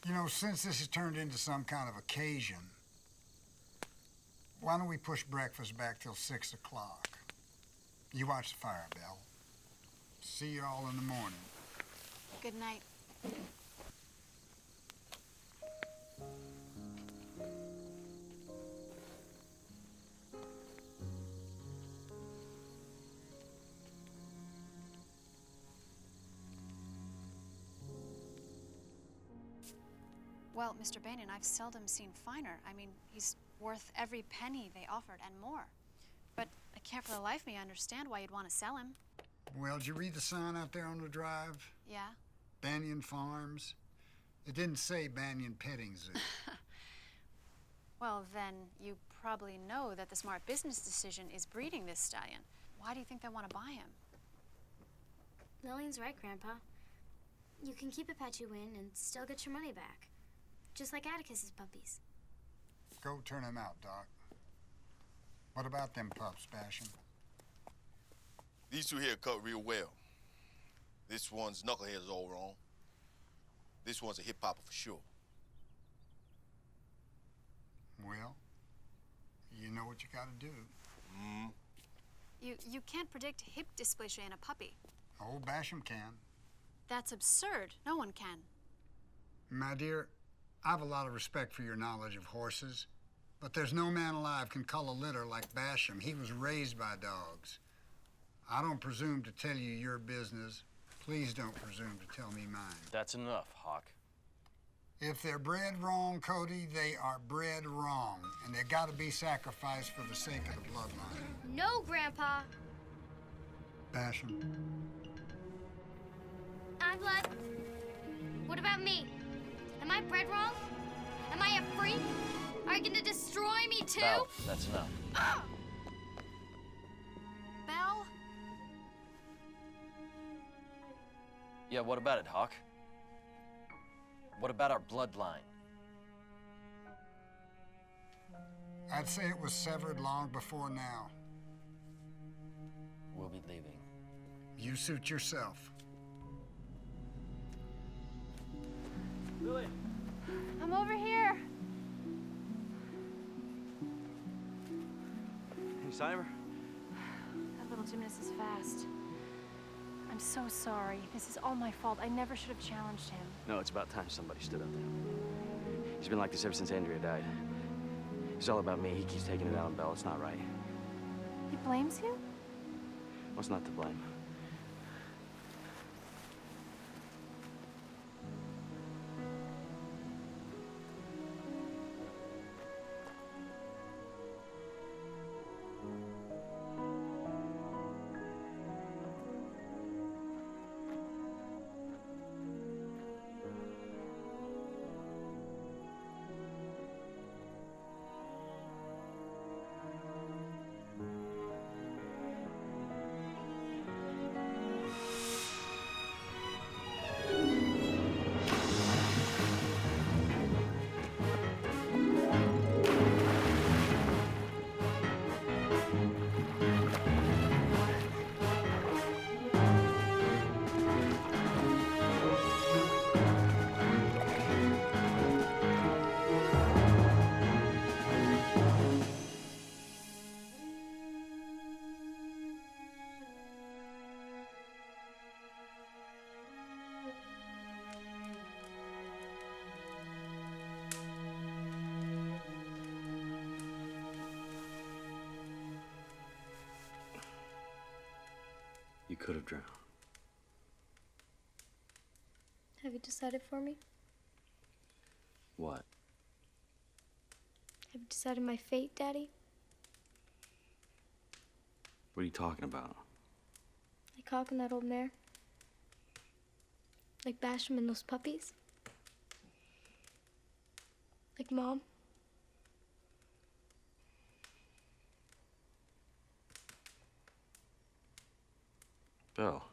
You know, since this has turned into some kind of occasion, why don't we push breakfast back till 6 o'clock? You watch the fire, Belle. See you all in the morning. Good night. Well, Mr. Banion, I've seldom seen finer. I mean, he's worth every penny they offered and more. But I can't for the life of me understand why you'd want to sell him. Well, did you read the sign out there on the drive? Yeah? Banion Farms? It didn't say Banion Petting Zoo. Well, then you probably know that the smart business decision is breeding this stallion. Why do you think they want to buy him? Lillian's right, Grandpa. You can keep a pet you win and still get your money back. Just like Atticus's puppies. Go turn him out, Doc. What about them pups, Basham? These two here cut real well. This one's knucklehead is all wrong. This one's a hip-hopper for sure. Well, you know what you gotta do. You can't predict hip dysplasia in a puppy. Old Basham can. That's absurd. No one can. My dear, I have a lot of respect for your knowledge of horses, but there's no man alive can cull a litter like Basham. He was raised by dogs. I don't presume to tell you your business. Please don't presume to tell me mine. That's enough, Hawk. If they're bred wrong, Cody, they are bred wrong, and they gotta be sacrificed for the sake of the bloodline. No, Grandpa. Basham. I'm blood. What about me? Am I bred wrong? Am I a freak? Are you gonna destroy me too? Belle, that's enough. Ah! Belle? Yeah, what about it, Hawk? What about our bloodline? I'd say it was severed long before now. We'll be leaving. You suit yourself. Lily. I'm over here. Any sign of her? That little gymnast is fast. I'm so sorry. This is all my fault. I never should have challenged him. No, it's about time somebody stood up to him. He's been like this ever since Andrea died. It's all about me. He keeps taking it out on Belle. It's not right. He blames you? What's not to blame? could have drowned. Have you decided for me? What? Have you decided my fate, Daddy? What are you talking about? Like Hawk and that old mare? Like Basham and those puppies? Like Mom? Belle.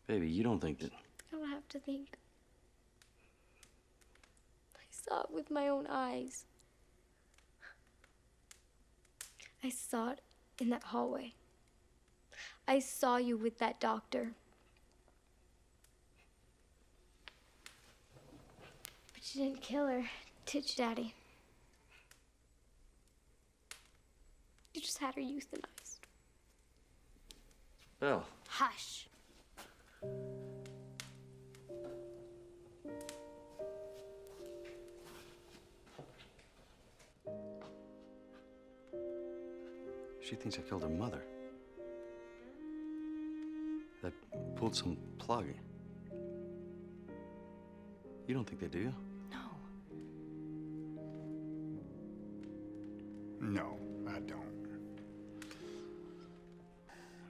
Baby, you don't think that... I don't have to think. I saw it with my own eyes. I saw it in that hallway. I saw you with that doctor. But you didn't kill her, did you, Daddy? You just had her euthanized. Belle. Hush. She thinks I killed her mother. That pulled some plug. You don't think they do? No, I don't.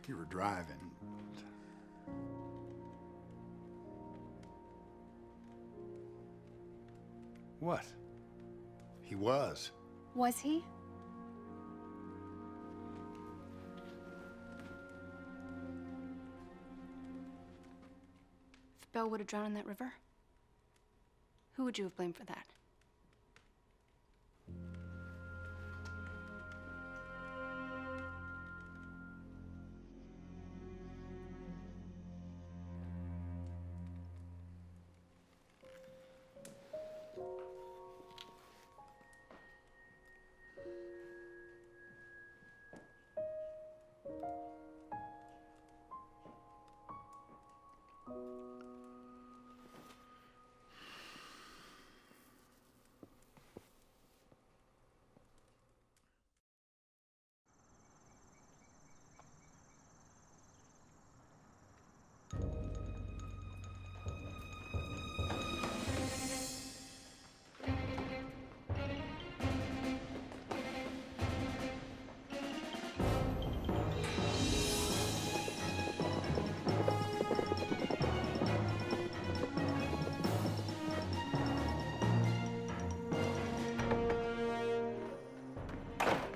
You were driving. What? He was. Was he? If Belle would have drowned in that river, who would you have blamed for that?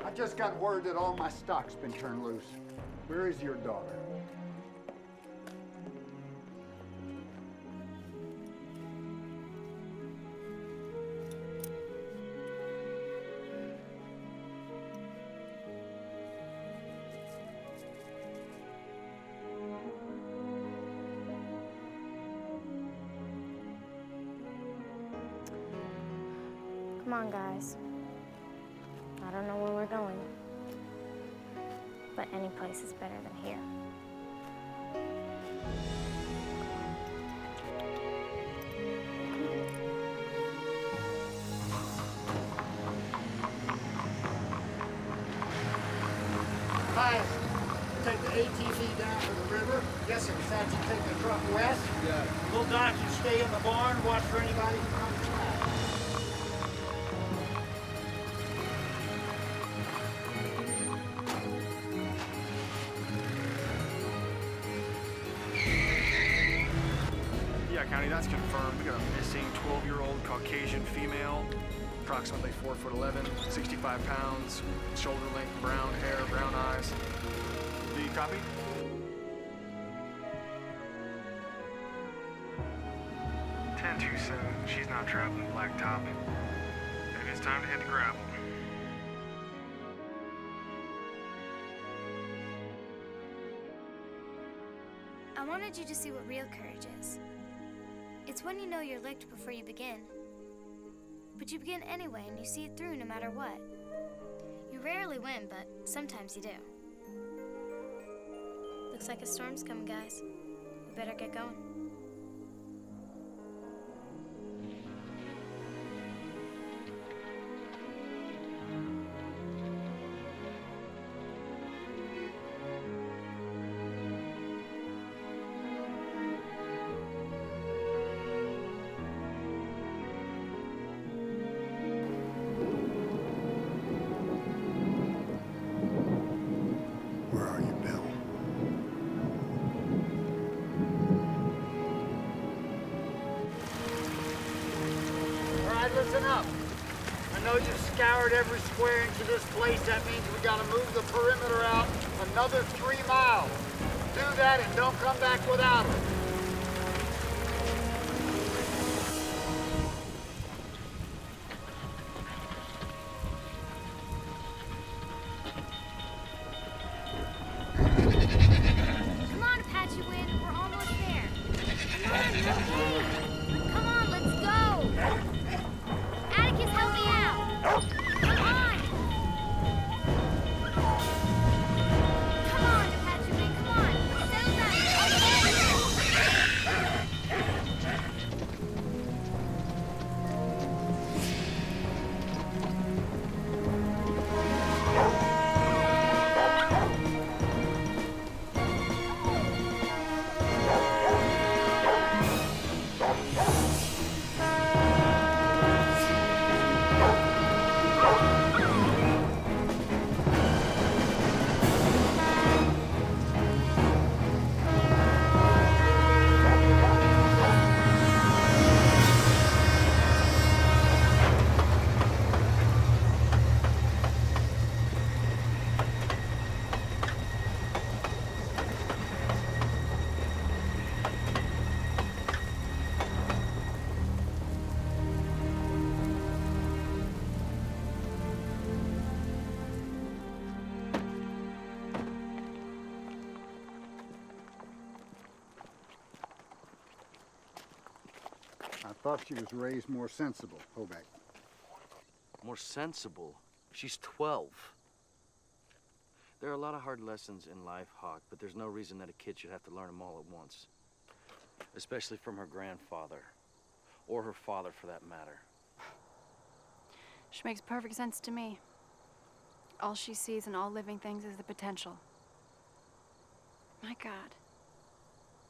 I just got word that all my stock's been turned loose. Where is your daughter? Come on, guys. I don't know where we're going, but any place is better than here. Highest, take the ATV down to the river. Yes, sir. Besides, you take the truck west. Yeah. Little Doc, you stay in the barn, watch for anybody who comes by. Yeah, County, that's confirmed. We got a missing 12-year-old Caucasian female, approximately 4'11", 65 pounds, shoulder-length brown hair, brown eyes. Do you copy? Too soon. She's not traveling blacktop. Maybe it's time to hit the gravel. I wanted you to see what real courage is. It's when you know you're licked before you begin. But you begin anyway, and you see it through no matter what. You rarely win, but sometimes you do. Looks like a storm's coming, guys. We better get going. know you've scoured every square inch of this place. That means we gotta move the perimeter out another 3 miles. Do that and don't come back without her. Come on, Apache Wind. We're almost there. Come on, hurry. Come on, let's go. Atticus, help me out. Come on. Come on, Apache Wind. Come on. Settle down. I thought she was raised more sensible, Hoback. More sensible? She's 12. There are a lot of hard lessons in life, Hawk, but there's no reason that a kid should have to learn them all at once. Especially from her grandfather. Or her father, for that matter. She makes perfect sense to me. All she sees in all living things is the potential. My God.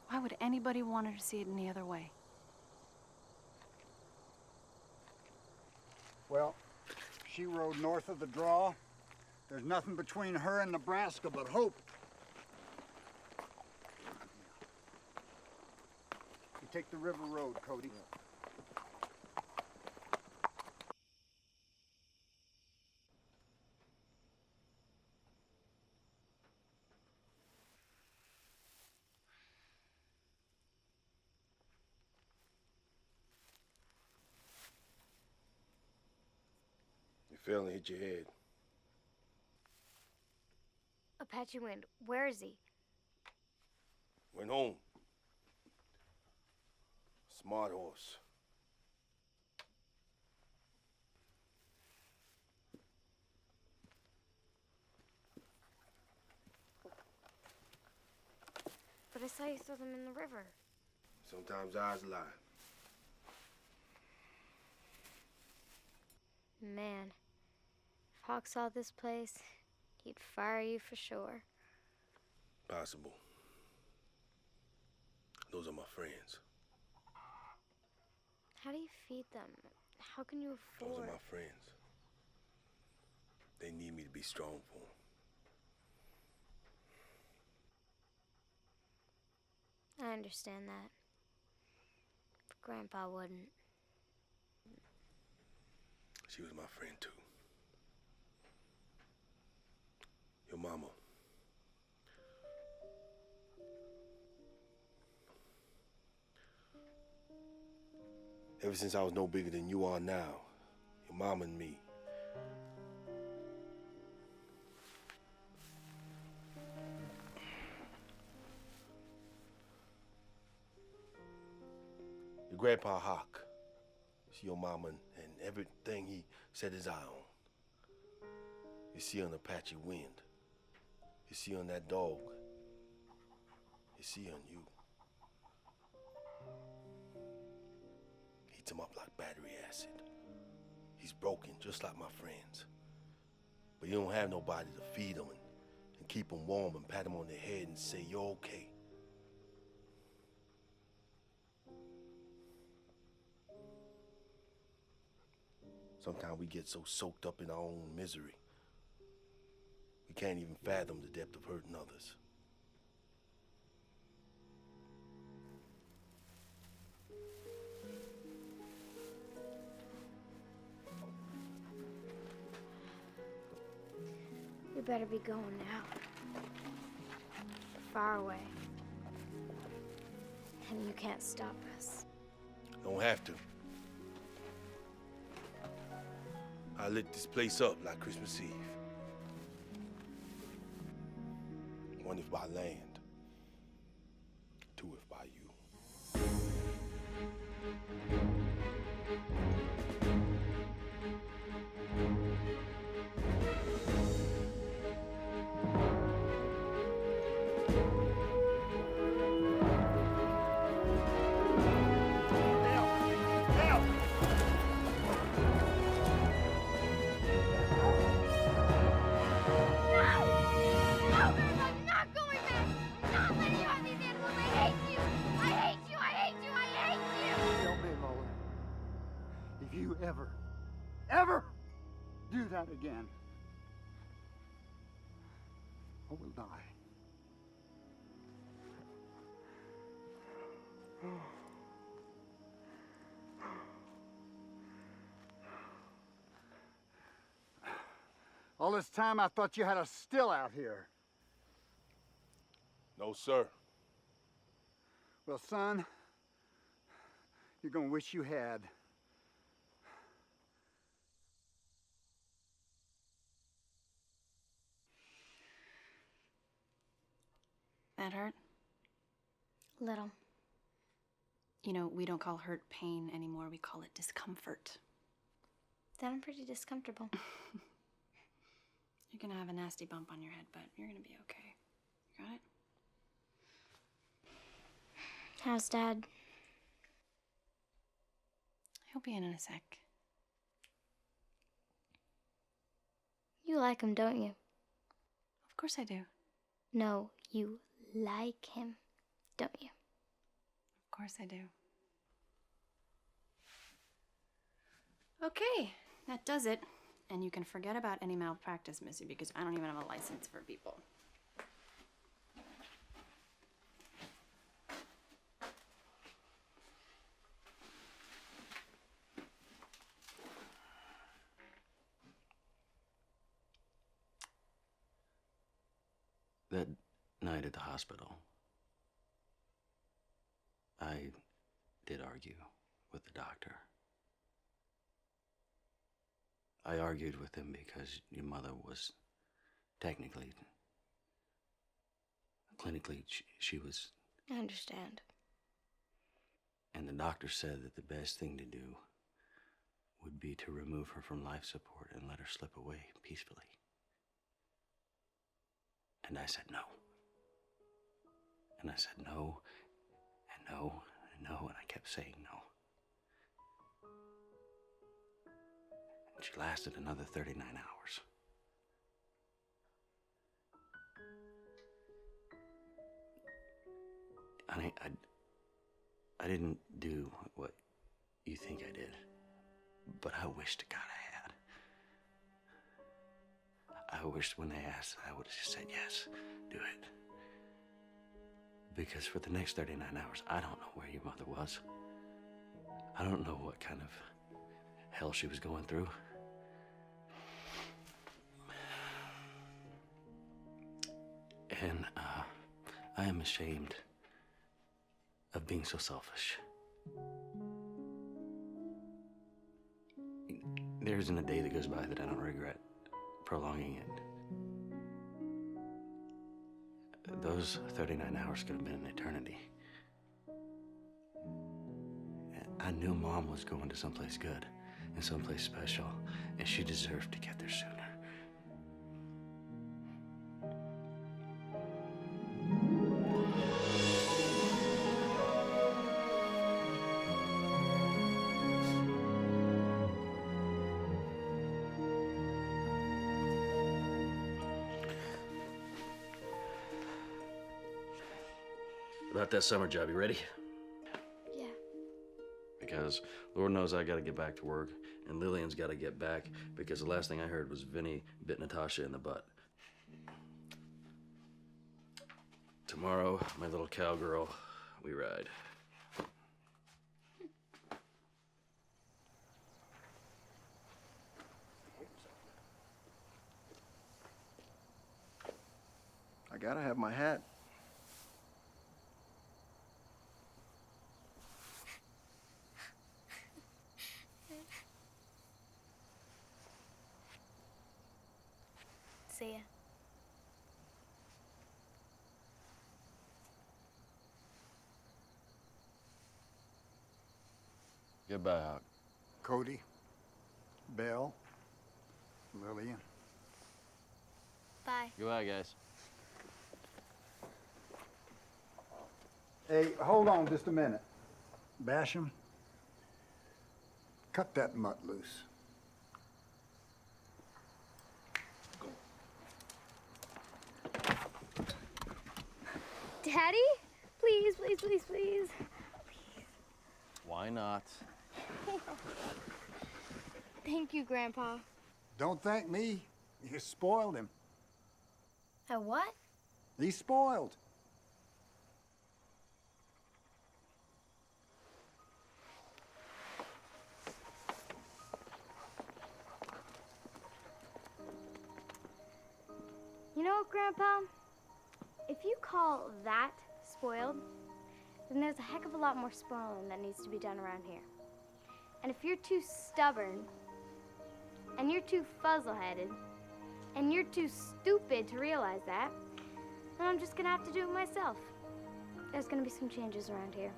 Why would anybody want her to see it any other way? Well, she rode north of the draw. There's nothing between her and Nebraska but hope. You take the river road, Cody. You fell and hit your head. Apache Wind, where is he? Went home. Smart horse. But I saw you throw them in the river. Sometimes eyes lie. Man, if Hawk saw this place, he'd fire you for sure. Possible. Those are my friends. How do you feed them? How can you afford? Those are my friends. They need me to be strong for them. I understand that. But Grandpa wouldn't. She was my friend, too. Your mama. Ever since I was no bigger than you are now, your mama and me. Your grandpa Hawk. See your mama and everything he set his eye on. You see on Apache Wind. You see on that dog. You see on you. Heats him up like battery acid. He's broken just like my friends. But you don't have nobody to feed him and keep him warm and pat him on the head and say, you're okay. Sometimes we get so soaked up in our own misery, we can't even fathom the depth of hurting others. We better be going now. Far away. And you can't stop us. Don't have to. I lit this place up like Christmas Eve. One if by land, two if by you. Ever do that again, I will die. All this time I thought you had us still out here. No, sir. Well, son, you're gonna wish you had. That hurt? Little. You know, we don't call hurt pain anymore. We call it discomfort. Then I'm pretty discomfortable. You're gonna have a nasty bump on your head, but you're gonna be okay. You got it? How's Dad? He'll be in a sec. You like him, don't you? Of course I do. No, you like him, don't you? Of course I do. Okay, that does it. And you can forget about any malpractice, Missy, because I don't even have a license for people. That night at the hospital, I did argue with the doctor. I argued with him because your mother was technically, clinically, she was... I understand. And the doctor said that the best thing to do would be to remove her from life support and let her slip away peacefully. And I said no. And I said no, and no, and no, and I kept saying no. And she lasted another 39 hours. Honey, I didn't do what you think I did, but I wish to God I had. I wished when they asked, I would have just said yes, do it. Because for the next 39 hours, I don't know where your mother was. I don't know what kind of hell she was going through. And I am ashamed of being so selfish. There isn't a day that goes by that I don't regret prolonging it. Those 39 hours could have been an eternity. I knew Mom was going to someplace good and someplace special, and she deserved to get there sooner. About that summer job, you ready? Yeah. Because Lord knows I gotta get back to work, and Lillian's gotta get back, because the last thing I heard was Vinny bit Natasha in the butt. Tomorrow, my little cowgirl, we ride. Gotta have my hat. See ya. Goodbye, Hawk. Cody, Belle, Lillian. Bye. Goodbye, guys. Hey, hold on just a minute. Basham, cut that mutt loose. Daddy? Please, please, please, please. Why not? Thank you, Grandpa. Don't thank me. You spoiled him. A what? He's spoiled. You know what, Grandpa? If you call that spoiled, then there's a heck of a lot more spoiling that needs to be done around here. And if you're too stubborn, and you're too fuzzle-headed, and you're too stupid to realize that, then I'm just gonna have to do it myself. There's gonna be some changes around here.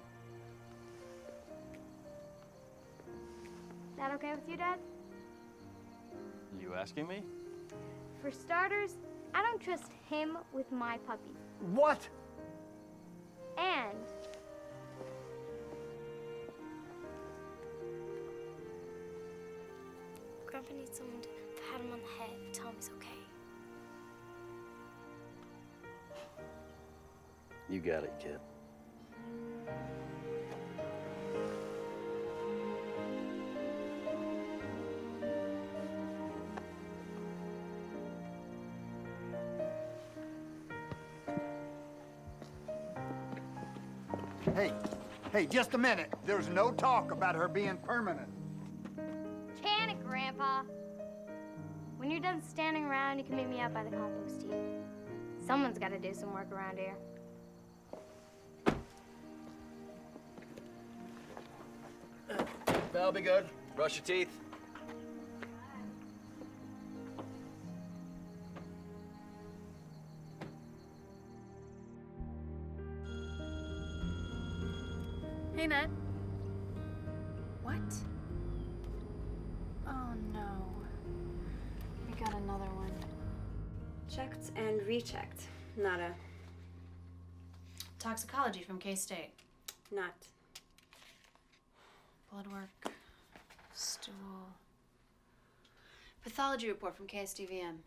That okay with you, Dad? You asking me? For starters, I don't trust him with my puppy. What? And Grandpa needs someone to pat him on the head and tell him he's okay. You got it, kid. Hey, just a minute. There's no talk about her being permanent. Can it, Grandpa? When you're done standing around, you can meet me out by the compost heap. Someone's got to do some work around here. That'll be good. Brush your teeth. Hey, Nat. What? Oh, no. We got another one. Checked and rechecked. Nada. Toxicology from K-State. Not. Blood work. Stool. Pathology report from KSTVM.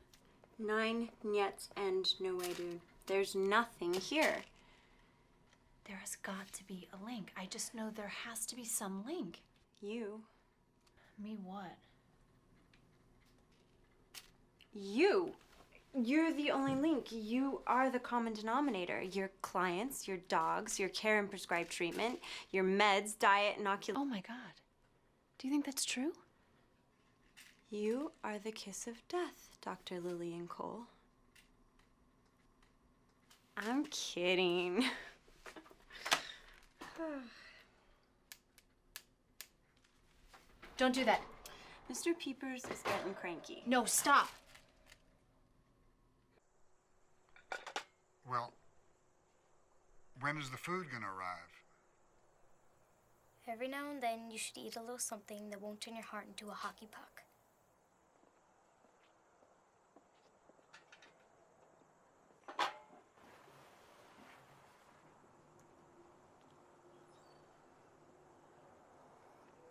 9 nyets and no way, dude. There's nothing here. There has got to be a link. I just know there has to be some link. You. Me what? You. You're the only link. You are the common denominator. Your clients, your dogs, your care and prescribed treatment, your meds, diet, inoculation. Oh my God. Do you think that's true? You are the kiss of death, Dr. Lillian Cole. I'm kidding. Don't do that. Mr. Peepers is getting cranky. No, stop. Well, when is the food gonna arrive? Every now and then, you should eat a little something that won't turn your heart into a hockey puck.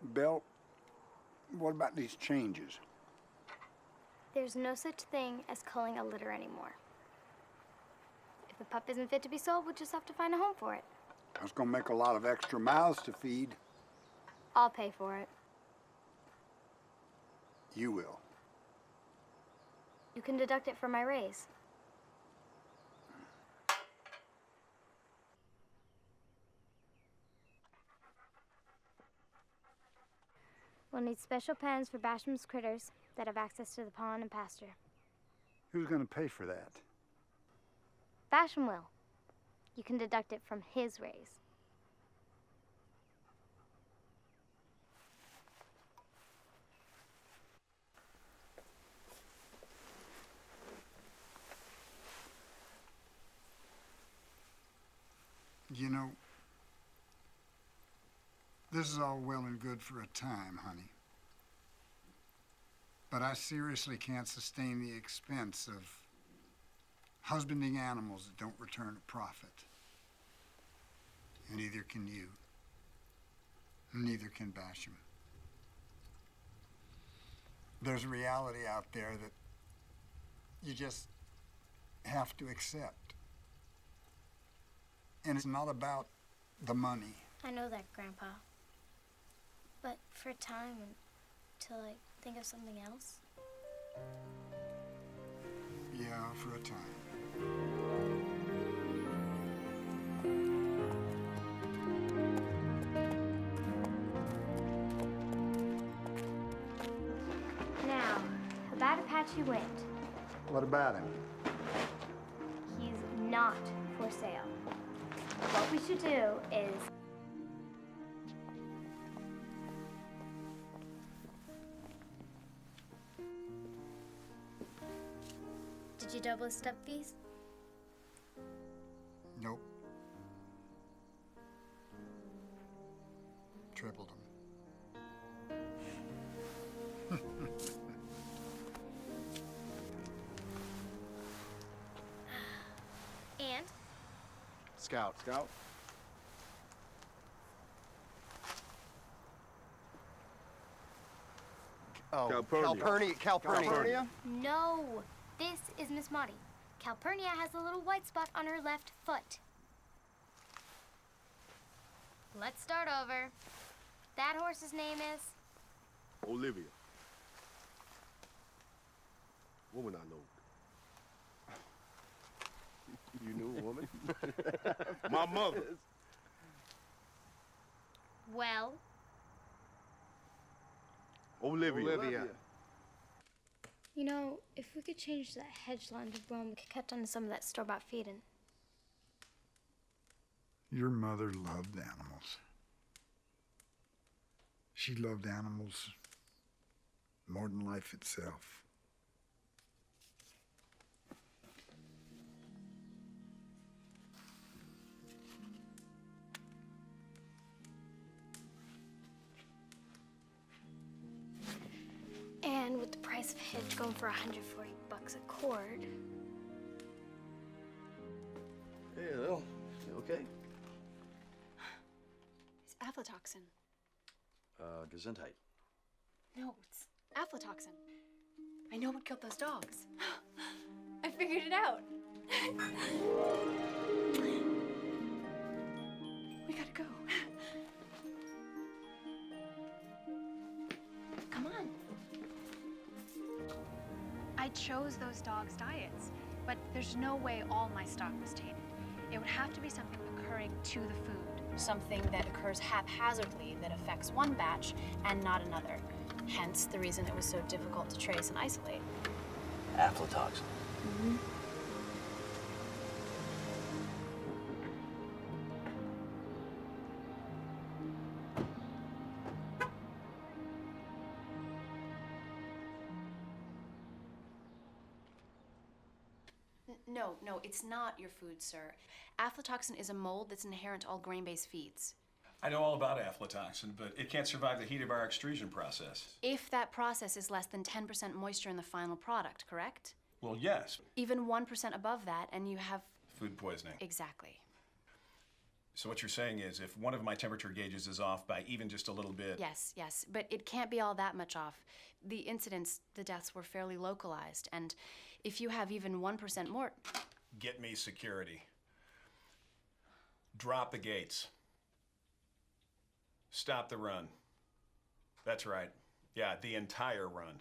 Belle, what about these changes? There's no such thing as culling a litter anymore. If the pup isn't fit to be sold, we'll just have to find a home for it. That's gonna make a lot of extra mouths to feed. I'll pay for it. You will. You can deduct it from my raise. We'll need special pens for Basham's critters that have access to the pond and pasture. Who's gonna pay for that? Basham will. You can deduct it from his raise. You know, this is all well and good for a time, honey. But I seriously can't sustain the expense of husbanding animals that don't return a profit. And neither can you. Neither can Basham. There's a reality out there that you just have to accept. And it's not about the money. I know that, Grandpa. But for a time, until I think of something else. Yeah, for a time. Now, about Apache Wind. What about him? He's not for sale. What we should do is... Did you double his step fees? Nope. Tripled them. And? Scout. Oh, Calpurnia. No, this is Miss Maudie. Calpurnia has a little white spot on her left foot. Let's start over. That horse's name is? Olivia. Woman I know. You knew a woman? My mother. Well? Olivia. You know, if we could change that hedge line to brome, we could cut down to some of that store-bought feeding. Your mother loved animals. She loved animals more than life itself. And with the price of hedge going for $140 a cord. Hey, Lil, you okay? It's aflatoxin. Gesundheit. No, it's aflatoxin. I know what killed those dogs. I figured it out. We gotta go. Come on. I chose those dogs' diets, but there's no way all my stock was tainted. It would have to be something occurring to the food. Something that occurs haphazardly that affects one batch and not another. Hence the reason it was so difficult to trace and isolate. Aflatoxin. Mm-hmm. No, it's not your food, sir. Aflatoxin is a mold that's inherent to all grain-based feeds. I know all about aflatoxin, but it can't survive the heat of our extrusion process. If that process is less than 10% moisture in the final product, correct? Well, yes. Even 1% above that, and you have... Food poisoning. Exactly. So what you're saying is if one of my temperature gauges is off by even just a little bit... Yes, but it can't be all that much off. The incidents, the deaths were fairly localized, and if you have even 1% more... Get me security. Drop the gates. Stop the run. That's right. Yeah, the entire run.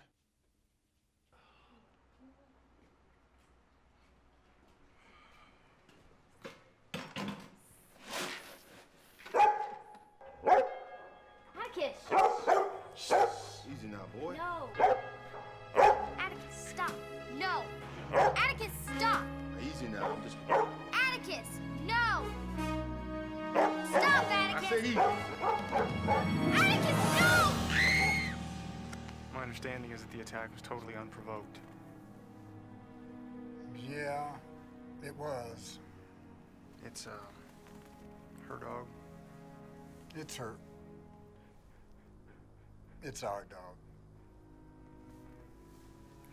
Atticus! Easy now, boy. No! Atticus, stop! No! Atticus, stop! Easy now. I'm just Atticus, no! My understanding is that the attack was totally unprovoked. Yeah, it was. It's, her dog. It's her. It's our dog.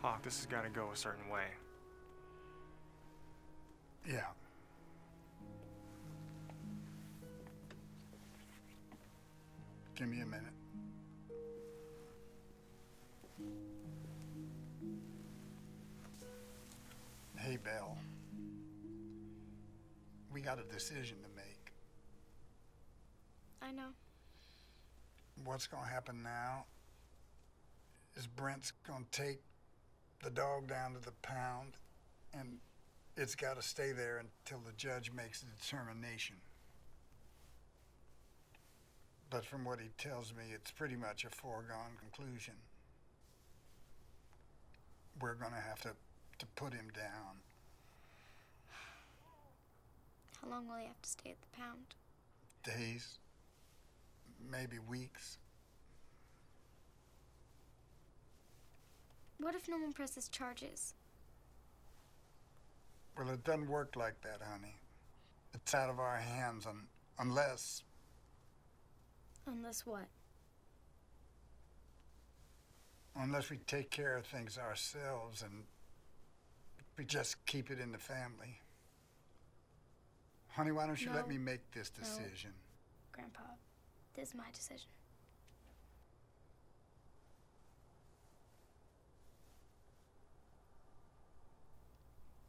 Hawk, this has got to go a certain way. Yeah. Give me a minute. Hey, Belle. We got a decision to make. I know. What's gonna happen now is Brent's gonna take the dog down to the pound, and it's gotta stay there until the judge makes a determination. But from what he tells me, it's pretty much a foregone conclusion. We're gonna have to put him down. How long will he have to stay at the pound? Days, maybe weeks. What if no one presses charges? Well, it doesn't work like that, honey. It's out of our hands unless... Unless what? Unless we take care of things ourselves and we just keep it in the family. Honey, why don't you let me make this decision? No. Grandpa, this is my decision.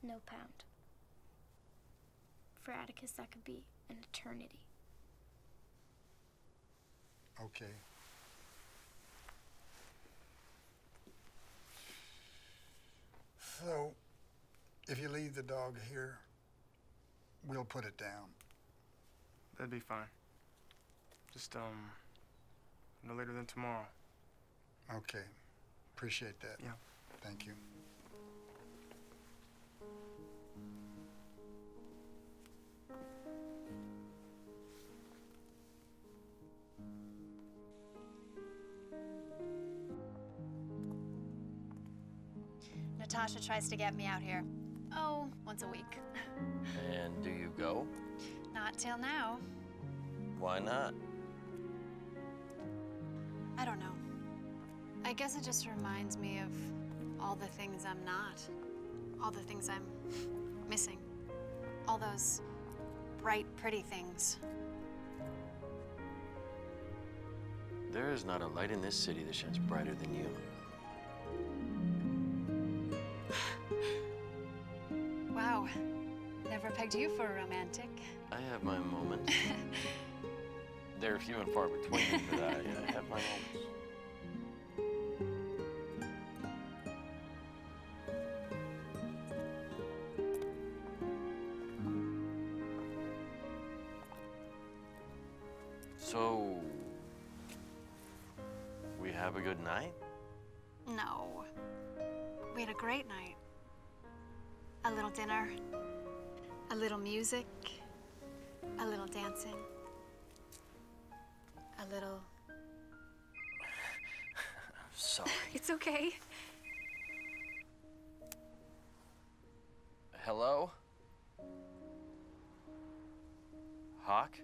No pound. For Atticus, that could be an eternity. Okay. So, if you leave the dog here, we'll put it down. That'd be fine. Just, no later than tomorrow. Okay. Appreciate that. Yeah. Thank you. Natasha tries to get me out here. Oh, once a week. And do you go? Not till now. Why not? I don't know. I guess it just reminds me of all the things I'm not. All the things I'm missing. All those bright, pretty things. There is not a light in this city that shines brighter than you. Wow. Never pegged you for a romantic. I have my moments. They're few and far between, but I have my moments. So, we have a good night? No. We had a great night. A little dinner, a little music, a little dancing, a little... I'm sorry. It's okay. Hello? Hawk?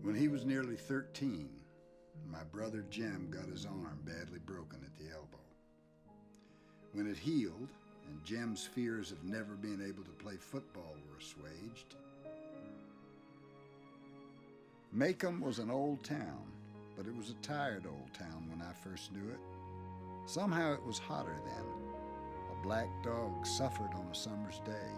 When he was nearly 13, my brother Jem got his arm badly broken at the elbow. When it healed, and Jem's fears of never being able to play football were assuaged, Macomb was an old town, but it was a tired old town when I first knew it. Somehow it was hotter then. A black dog suffered on a summer's day.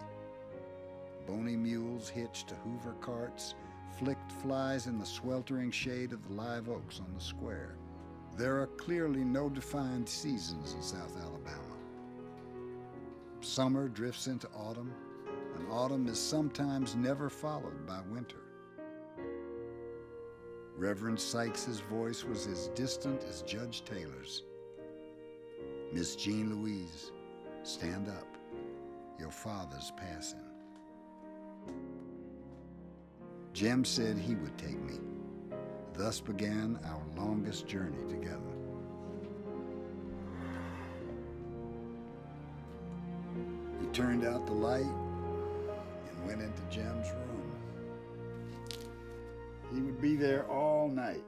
bony mules hitched to Hoover carts flicked flies in the sweltering shade of the live oaks on the square. There are clearly no defined seasons in South Alabama. Summer drifts into autumn, and autumn is sometimes never followed by winter. Reverend Sykes's voice was as distant as Judge Taylor's. Miss Jean Louise, stand up. Your father's passing. Jim said he would take me. Thus began our longest journey together. He turned out the light and went into Jim's room. He would be there all night.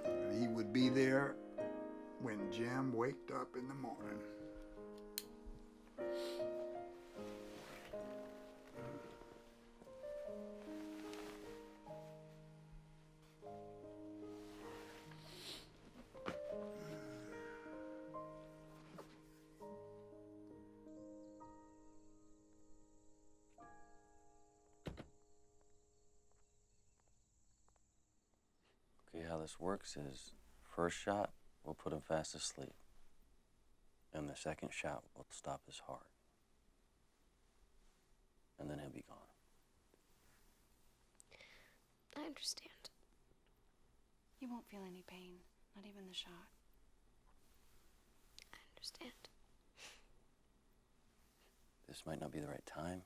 And he would be there when Jim waked up in the morning. Okay, how this works is, first shot, we'll put him fast asleep. And the second shot will stop his heart. And then he'll be gone. I understand. You won't feel any pain, not even the shot. I understand. This might not be the right time,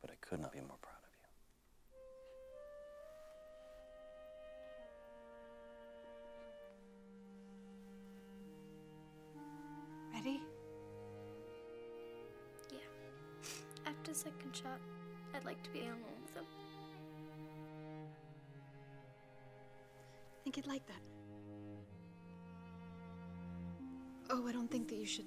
but I could not be more proud of you. Ready? Yeah. After the second shot, I'd like to be alone with him. I think you'd like that. Oh, I don't think that you should.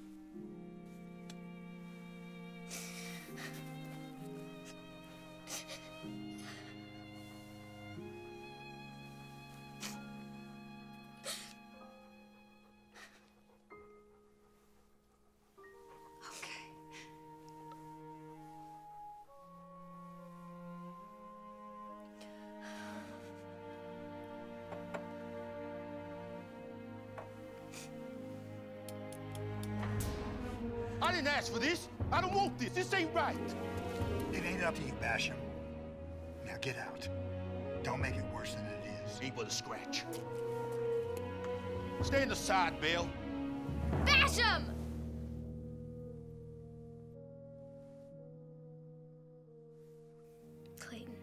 I didn't ask for this. I don't want this. This ain't right. It ain't up to you, Basham. Now get out. Don't make it worse than it is. Ain't but a scratch. Stand aside, Belle. Bash him! Clayton.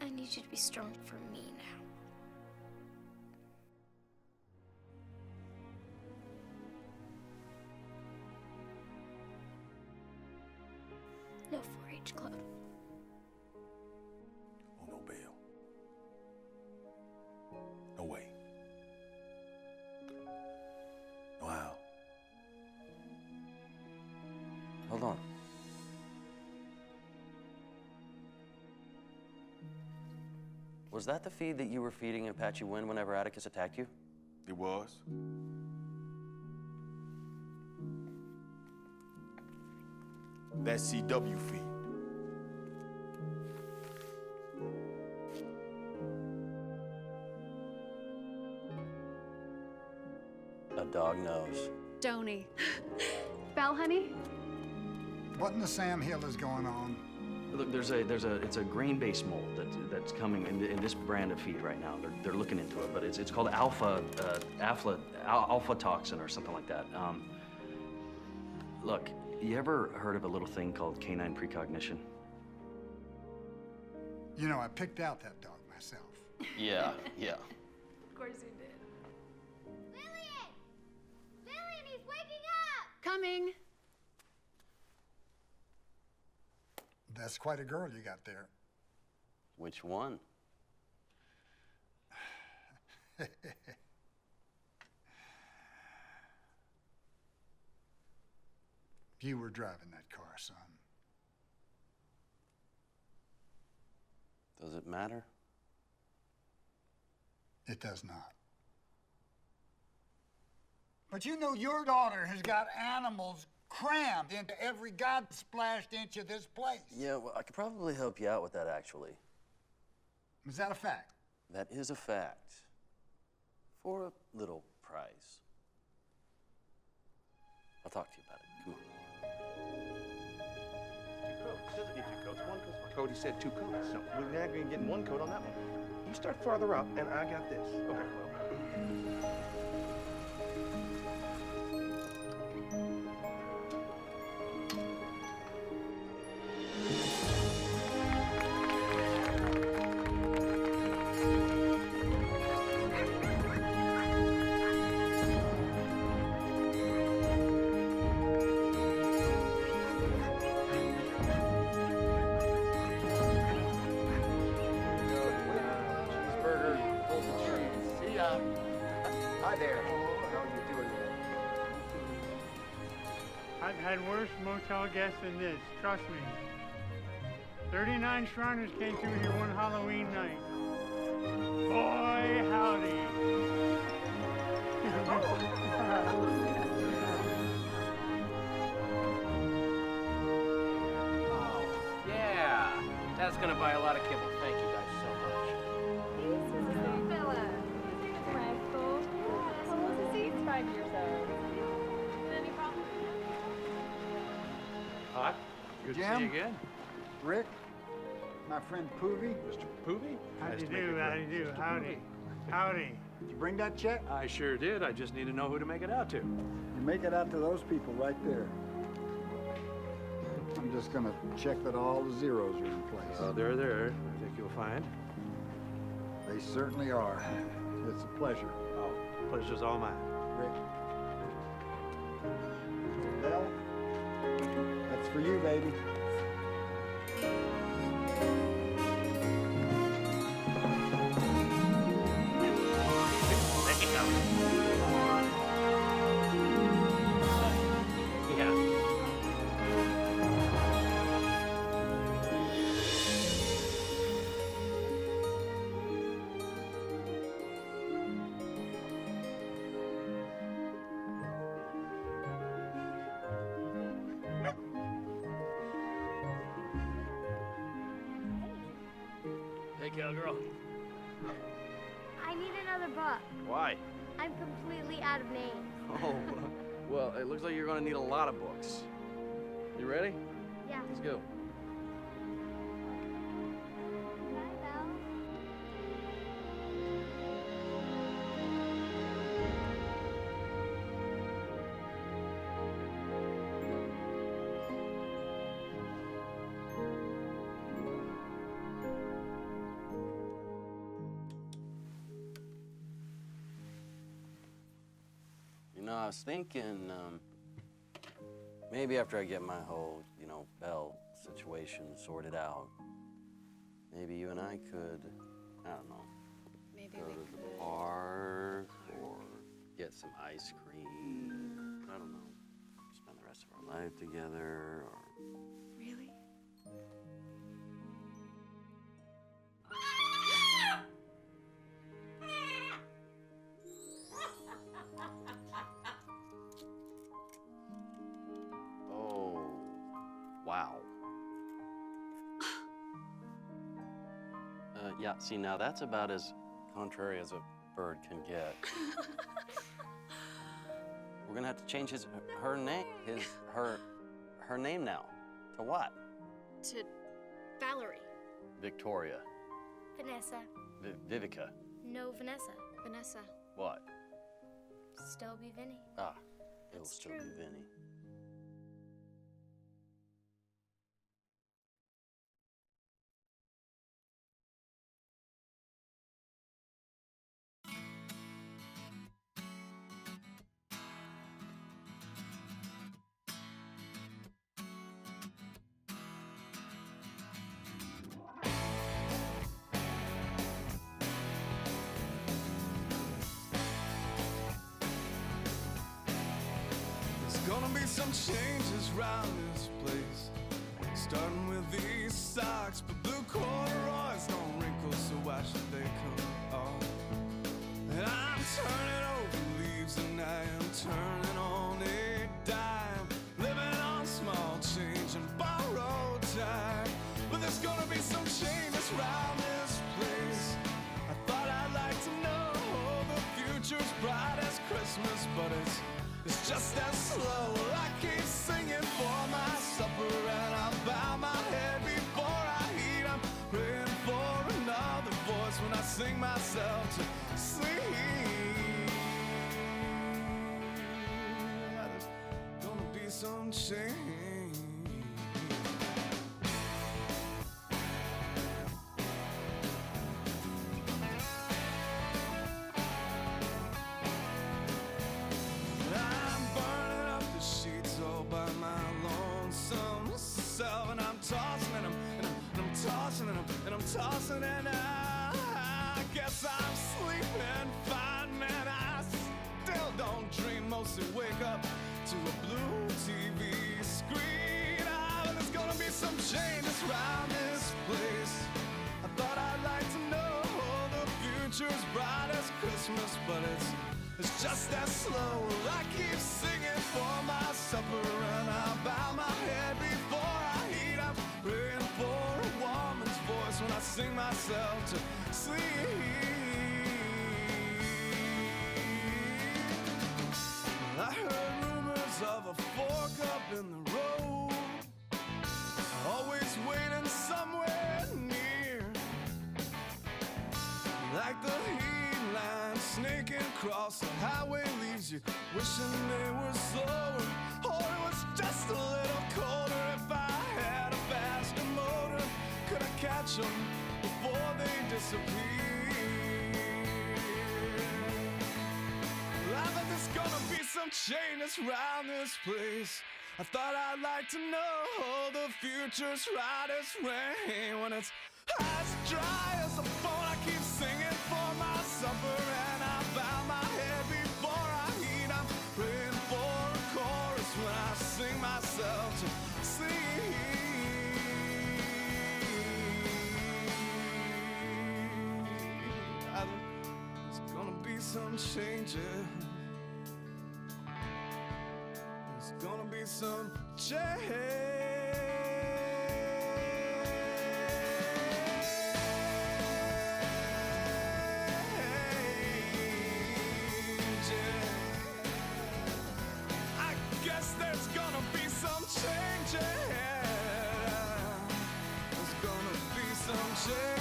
I need you to be strong for me now. No 4-H club. Oh, no, Belle. No way. No how. Hold on. Was that the feed that you were feeding in Apache Wind whenever Atticus attacked you? It was. That CW feed. A dog knows. Donnie. Belle, honey? What in the Sam Hill is going on? Look, it's a grain-based mold that's coming in this brand of feed right now. They're looking into it, but it's called alpha toxin or something like that. Look, you ever heard of a little thing called canine precognition? You know, I picked out that dog myself. Yeah, yeah. Of course you did. Lillian! Lillian, he's waking up! Coming. That's quite a girl you got there. Which one? You were driving that car, son. Does it matter? It does not. But you know your daughter has got animals crammed into every God-splashed inch of this place. Yeah, well, I could probably help you out with that, actually. Is that a fact? That is a fact. For a little price. I'll talk to you about it. Come on. Two coats. It doesn't need two coats. One coat's fine. Cody said two coats. No, we're not going to get one coat on that one. You start farther up, and I got this. Okay, well. I've had worse motel guests than this, trust me. 39 Shriners came through here one Halloween night. Boy, howdy. Oh, yeah. That's gonna buy a lot of kibble. Thank you guys so much. Bella. Rascal. How old is he? He's 5 years old. Any problem? Hot. Good to see you again. Rick, my friend Poovy. Mr. Poovy? How do you do? How do you do? Howdy. Howdy. Did you bring that check? I sure did. I just need to know who to make it out to. You make it out to those people right there. I'm just gonna check that all the zeros are in place. They're there. I think you'll find. They certainly are. It's a pleasure. Oh, pleasure's all mine. Rick. Belle, that's for you, baby. There you go. Yeah. Hey, cowgirl. I need another book. Why? I'm completely out of names. Oh, well, it looks like you're going to need a lot of books. You ready? Yeah. Let's go. Bye, Belle. You know, I was thinking, maybe after I get my whole, Belle situation sorted out, maybe you and I could, I don't know, Maybe go we to could. the park or get some ice cream. I don't know, spend the rest of our life together or... Really? Oh, wow. Yeah, see, now that's about as contrary as a bird can get. We're gonna have to change her name now. To what? To Valerie. Victoria. Vanessa. Vivica. No, Vanessa. Vanessa. What? Still be Vinny. Ah, it'll That's still true. be Vinny. There's gonna be some changes round this place. Starting with these socks, but blue corduroys don't wrinkle, so why should they come off? And I'm turning over leaves and I am turning on a dime, living on small change and borrowed time. But there's gonna be some changes round this place. I thought I'd like to know the future's bright as Christmas, but it's just as slow. I keep singing for my supper and I bow my head before I eat. I'm praying for another voice when I sing myself to sleep. There's gonna be some change. And I'm tossing and I guess I'm sleeping fine, man. I still don't dream, mostly wake up to a blue TV screen. But there's gonna be some changes around this place. I thought I'd like to know the future's bright as Christmas, but it's just as slow. I keep singing for my supper and I bow my head before I eat. I'm praying for a woman's voice when I sing myself to sleep. I heard rumors of a fork up in the road, always waiting somewhere near, like the heat line snaking across the highway leaves you wishing they were slower, or it was just a little colder. If I had a faster motor, could I catch them before they disappear? I think there's gonna be some changes around this place. I thought I'd like to know the future's right as rain. When it's as dry as a bone, I keep singing for my supper and I bow my head before I eat. I'm praying for a chorus when I sing myself to sleep. There's gonna be some changes. There's gonna be some change. I guess there's gonna be some changes. There's gonna be some change.